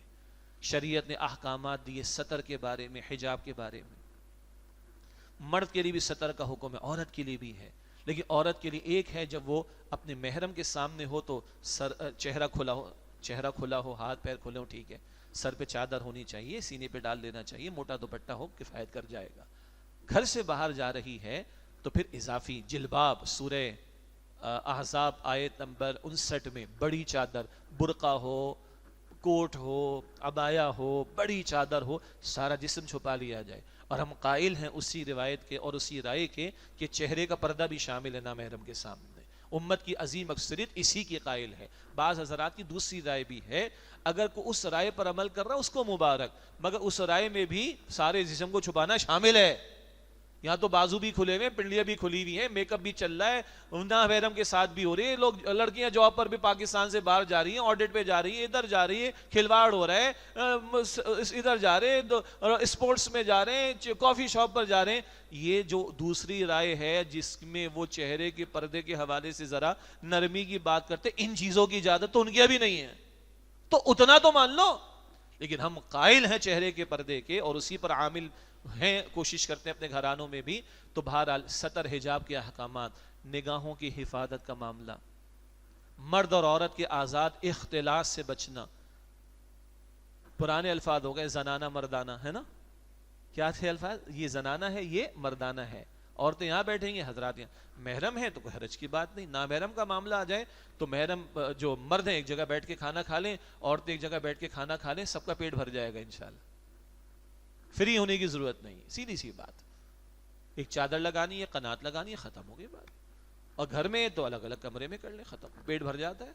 شریعت نے احکامات دیے ستر کے بارے میں، حجاب کے بارے میں، مرد کے لیے بھی ستر کا حکم ہے، عورت کے لیے بھی ہے، لیکن عورت کے لیے ایک ہے جب وہ اپنے محرم کے سامنے ہو تو چہرہ کھلا ہو، ہاتھ پیر کھلے ہو، ٹھیک ہے، سر پہ چادر ہونی چاہیے، سینے پہ ڈال لینا چاہیے، موٹا دوپٹہ ہو، کفایت کر جائے گا۔ گھر سے باہر جا رہی ہے تو پھر اضافی جلباب، سورہ احزاب آیت نمبر 59 میں بڑی چادر، برقع ہو، کوٹ ہو، عبایا ہو، بڑی چادر ہو، سارا جسم چھپا لیا جائے۔ اور ہم قائل ہیں اسی روایت کے اور اسی رائے کے کہ چہرے کا پردہ بھی شامل ہے نامحرم کے سامنے، امت کی عظیم اکثریت اسی کی قائل ہے۔ بعض حضرات کی دوسری رائے بھی ہے، اگر کوئی اس رائے پر عمل کر رہا ہے اس کو مبارک، مگر اس رائے میں بھی سارے جسم کو چھپانا شامل ہے، یہاں تو بازو بھی کھلے ہوئے، پنڈلیاں بھی کھلی ہوئی ہیں، میک اپ بھی چل رہا ہے، نامحرم کے ساتھ بھی ہو رہی ہے، لوگ لڑکیاں جاب پر بھی پاکستان سے باہر جا رہی ہیں، آڈٹ پہ جا رہی ہیں، ادھر جا رہی ہے، کھلواڑ ہو رہا ہے، ادھر جا رہے ہیں، اسپورٹس میں جا رہے ہیں، کافی شاپ پر جا رہے ہیں۔ یہ جو دوسری رائے ہے جس میں وہ چہرے کے پردے کے حوالے سے ذرا نرمی کی بات کرتے، ان چیزوں کی اجازت تو ان کی ابھی نہیں ہے، تو اتنا تو مان لو، لیکن ہم قائل ہیں چہرے کے پردے کے اور اسی پر عامل ہیں، کوشش کرتے ہیں اپنے گھرانوں میں بھی۔ تو بہرحال ستر حجاب کے احکامات، نگاہوں کی حفاظت کا معاملہ، مرد اور عورت کے آزاد اختلاط سے بچنا، پرانے الفاظ ہو گئے زنانہ مردانہ، ہے نا؟ کیا تھے الفاظ؟ یہ زنانہ ہے، یہ مردانہ ہے، عورتیں یہاں بیٹھیں گے، حضرات یہاں، محرم ہے تو کوئی حرج کی بات نہیں۔ نامحرم کا معاملہ آ جائے تو محرم جو مرد ہیں ایک جگہ بیٹھ کے کھانا کھا لیں، عورتیں ایک جگہ بیٹھ کے کھانا کھا لیں، سب کا پیٹ بھر جائے گا انشاءاللہ، فری ہونے کی ضرورت نہیں، سیدھی سی بات، ایک چادر لگانی ہے، قنات لگانی ہے، ختم ہو گئی بات۔ اور گھر میں تو الگ الگ کمرے میں کر لیں، ختم، پیٹ بھر جاتا ہے۔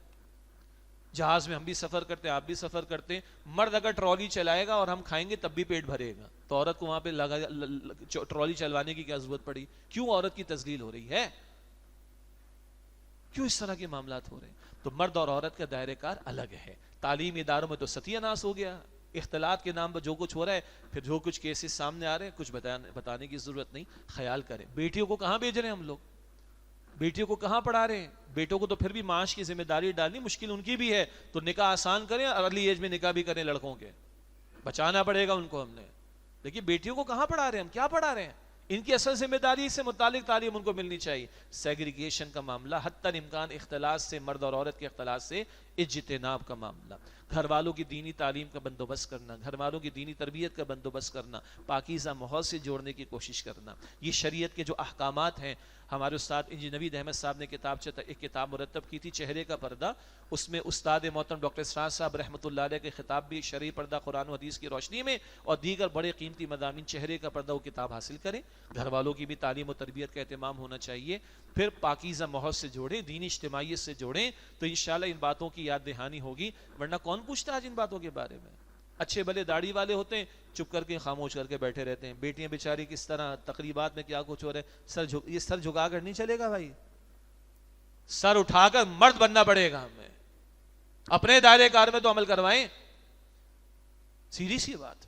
جہاز میں ہم بھی سفر کرتے ہیں، آپ بھی سفر کرتے ہیں، مرد اگر ٹرالی چلائے گا اور ہم کھائیں گے تب بھی پیٹ بھرے گا، تو عورت کو وہاں پہ ٹرالی چلوانے کی کیا ضرورت پڑی؟ کیوں عورت کی تذلیل ہو رہی ہے؟ کیوں اس طرح کے معاملات ہو رہے ہیں؟ تو مرد اور عورت کا دائرہ کار الگ ہے۔ تعلیم اداروں میں تو ستیہ ناش ہو گیا، اختلاط کے نام پر جو کچھ ہو رہا ہے، پھر جو کچھ کیسز سامنے آ رہے ہیں، کچھ بتانے کی ضرورت نہیں، خیال کریں۔ بیٹیوں کو کہاں بھیج رہے ہیں ہم لوگ؟ بیٹیوں کو کہاں پڑھا رہے ہیں؟ بیٹوں کو تو پھر بھی معاش کی ذمہ داری ڈالنی مشکل ان کی بھی ہے، تو نکاح آسان کریں، ارلی ایج میں نکاح بھی کریں، لڑکوں کے بچانا پڑے گا ان کو ہم نے، لیکن بیٹیوں کو کہاں پڑھا رہے ہیں ہم؟ کیا پڑھا رہے ہیں؟ ان کی اصل ذمہ داری سے متعلق تعلیم ان کو ملنی چاہیے۔ سیگریگیشن کا معاملہ حتی الامکان اختلاط سے، مرد اور عورت کے اختلاط سے اجتناب کا معاملہ، گھر والوں کی دینی تعلیم کا بندوبست کرنا، گھر والوں کی دینی تربیت کا بندوبست کرنا، پاکیزہ ماحول سے جوڑنے کی کوشش کرنا، یہ شریعت کے جو احکامات ہیں. ہمارے استاد انجینئر نوید احمد صاحب نے ایک کتاب مرتب کی تھی چہرے کا پردہ، اس میں استاد محترم ڈاکٹر اسرار صاحب رحمۃ اللہ علیہ کے خطاب بھی شرعی پردہ قرآن و حدیث کی روشنی میں اور دیگر بڑے قیمتی مضامین چہرے کا پردہ وہ کتاب حاصل کریں. گھر والوں کی بھی تعلیم و تربیت کا اہتمام ہونا چاہیے، پھر پاکیزہ ماحول سے جوڑیں، دینی اجتماعیت سے جوڑیں، تو انشاءاللہ ان باتوں کی یاد دہانی ہوگی. ورنہ کون پوچھتا ہے آج ان باتوں کے بارے میں؟ اچھے بھلے داڑھی والے ہوتے ہیں، چپ کر کے خاموش کر کے بیٹھے رہتے ہیں. بیٹیاں بیچاری کس طرح تقریبات میں کیا کچھ ہو رہا ہے، یہ سر جھکا کر نہیں چلے گا بھائی، سر اٹھا کر مرد بننا پڑے گا ہمیں. اپنے دائرے کار میں تو عمل کروائیں، سیدھی سی بات.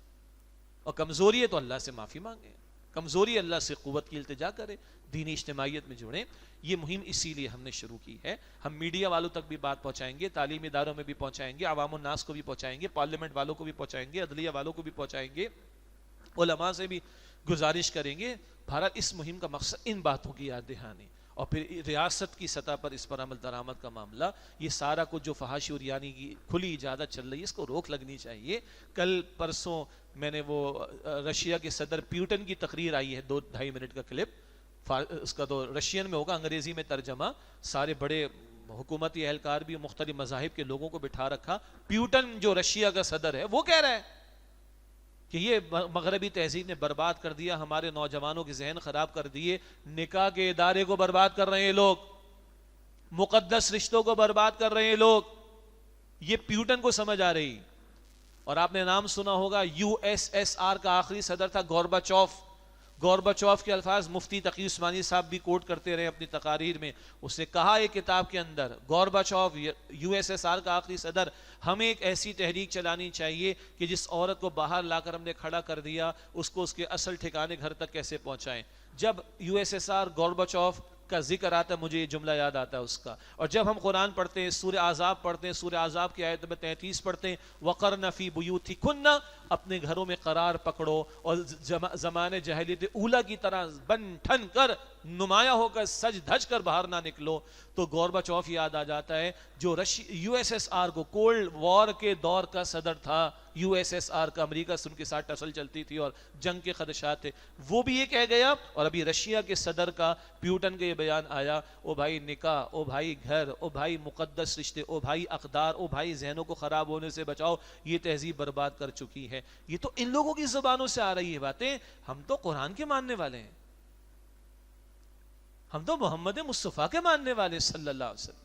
اور کمزوری ہے تو اللہ سے معافی مانگیں، کمزوری اللہ سے قوت کی التجا کرے، دینی اجتماعیت میں جڑیں. یہ مہم اسی لیے ہم نے شروع کی ہے. ہم میڈیا والوں تک بھی بات پہنچائیں گے، تعلیمی اداروں میں بھی پہنچائیں گے، عوام الناس کو بھی پہنچائیں گے، پارلیمنٹ والوں کو بھی پہنچائیں گے، عدلیہ والوں کو بھی پہنچائیں گے، علماء سے بھی گزارش کریں گے. بہرحال اس مہم کا مقصد ان باتوں کی یاد دہانی، اور پھر ریاست کی سطح پر اس پر عمل درآمد کا معاملہ. یہ سارا کچھ جو فحاشی اور یعنی کی کھلی اجازت چل رہی ہے، اس کو روک لگنی چاہیے. کل پرسوں میں نے وہ رشیا کے صدر پیوٹن کی تقریر آئی ہے 2-2.5 منٹ کا کلپ، اس کا تو رشین میں ہوگا، انگریزی میں ترجمہ. سارے بڑے حکومتی اہلکار بھی مختلف مذاہب کے لوگوں کو بٹھا رکھا. پیوٹن جو رشیا کا صدر ہے وہ کہہ رہا ہے کہ یہ مغربی تہذیب نے برباد کر دیا، ہمارے نوجوانوں کے ذہن خراب کر دیے، نکاح کے ادارے کو برباد کر رہے ہیں لوگ، مقدس رشتوں کو برباد کر رہے ہیں لوگ. یہ پیوٹن کو سمجھ آ رہی. اور آپ نے نام سنا ہوگا USSR کا آخری صدر تھا گورباچوف. گورباچوف کے الفاظ مفتی تقی عثمانی صاحب بھی کوٹ کرتے رہے اپنی تقاریر میں. اس نے کہا ایک کتاب کے اندر، گورباچوف USSR کا آخری صدر، ہمیں ایک ایسی تحریک چلانی چاہیے کہ جس عورت کو باہر لا کر ہم نے کھڑا کر دیا اس کو اس کے اصل ٹھکانے گھر تک کیسے پہنچائیں. جب USSR گورباچوف کا ذکر آتا ہے مجھے یہ جملہ یاد آتا ہے اس کا. اور جب ہم قرآن پڑھتے ہیں، سورہ احزاب پڑھتے ہیں، سورہ احزاب کی آیت نمبر 33 پڑھتے ہیں، وَقَرْنَ فِي بُيُوتِكُنَّ، اپنے گھروں میں قرار پکڑو اور زمانے جاہلیت اولا کی طرح بن ٹھن کر نمایاں ہو کر سج دھج کر باہر نہ نکلو. تو گورباچوف یاد آ جاتا ہے جو USSR کو کولڈ وار کے دور کا صدر تھا. USSR کا امریکہ سے ان کے ساتھ ٹسل چلتی تھی اور جنگ کے خدشات تھے، وہ بھی یہ کہہ گیا. اور ابھی رشیا کے صدر کا پیوٹن کا یہ بیان آیا، او بھائی نکاح، او بھائی گھر، او بھائی مقدس رشتے، او بھائی اقدار، او بھائی ذہنوں کو خراب ہونے سے بچاؤ، یہ تہذیب برباد کر چکی ہے. یہ تو ان لوگوں کی زبانوں سے آ رہی ہے باتیں. ہم تو قرآن کے ماننے والے ہیں، ہم تو محمد مصطفیٰ کے ماننے والے صلی اللہ علیہ وسلم.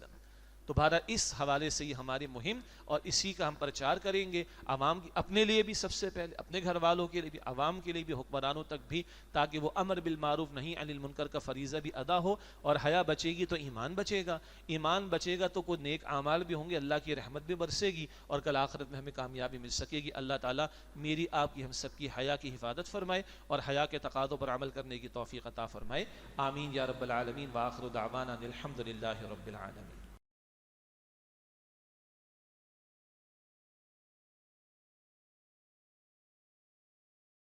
تو بہرحال اس حوالے سے یہ ہماری مہم اور اسی کا ہم پرچار کریں گے عوام کی، اپنے لیے بھی سب سے پہلے، اپنے گھر والوں کے لیے بھی، عوام کے لیے بھی، حکمرانوں تک بھی، تاکہ وہ امر بالمعروف نہی عن المنکر کا فریضہ بھی ادا ہو. اور حیا بچے گی تو ایمان بچے گا، ایمان بچے گا تو کوئی نیک اعمال بھی ہوں گے، اللہ کی رحمت بھی برسے گی اور کل آخرت میں ہمیں کامیابی مل سکے گی. اللہ تعالیٰ میری آپ کی ہم سب کی حیا کی حفاظت فرمائے اور حیا کے تقاضوں پر عمل کرنے کی توفیق عطا فرمائے. آمین یا رب العالمین. وآخر دعوانا الحمد للہ رب العالمین.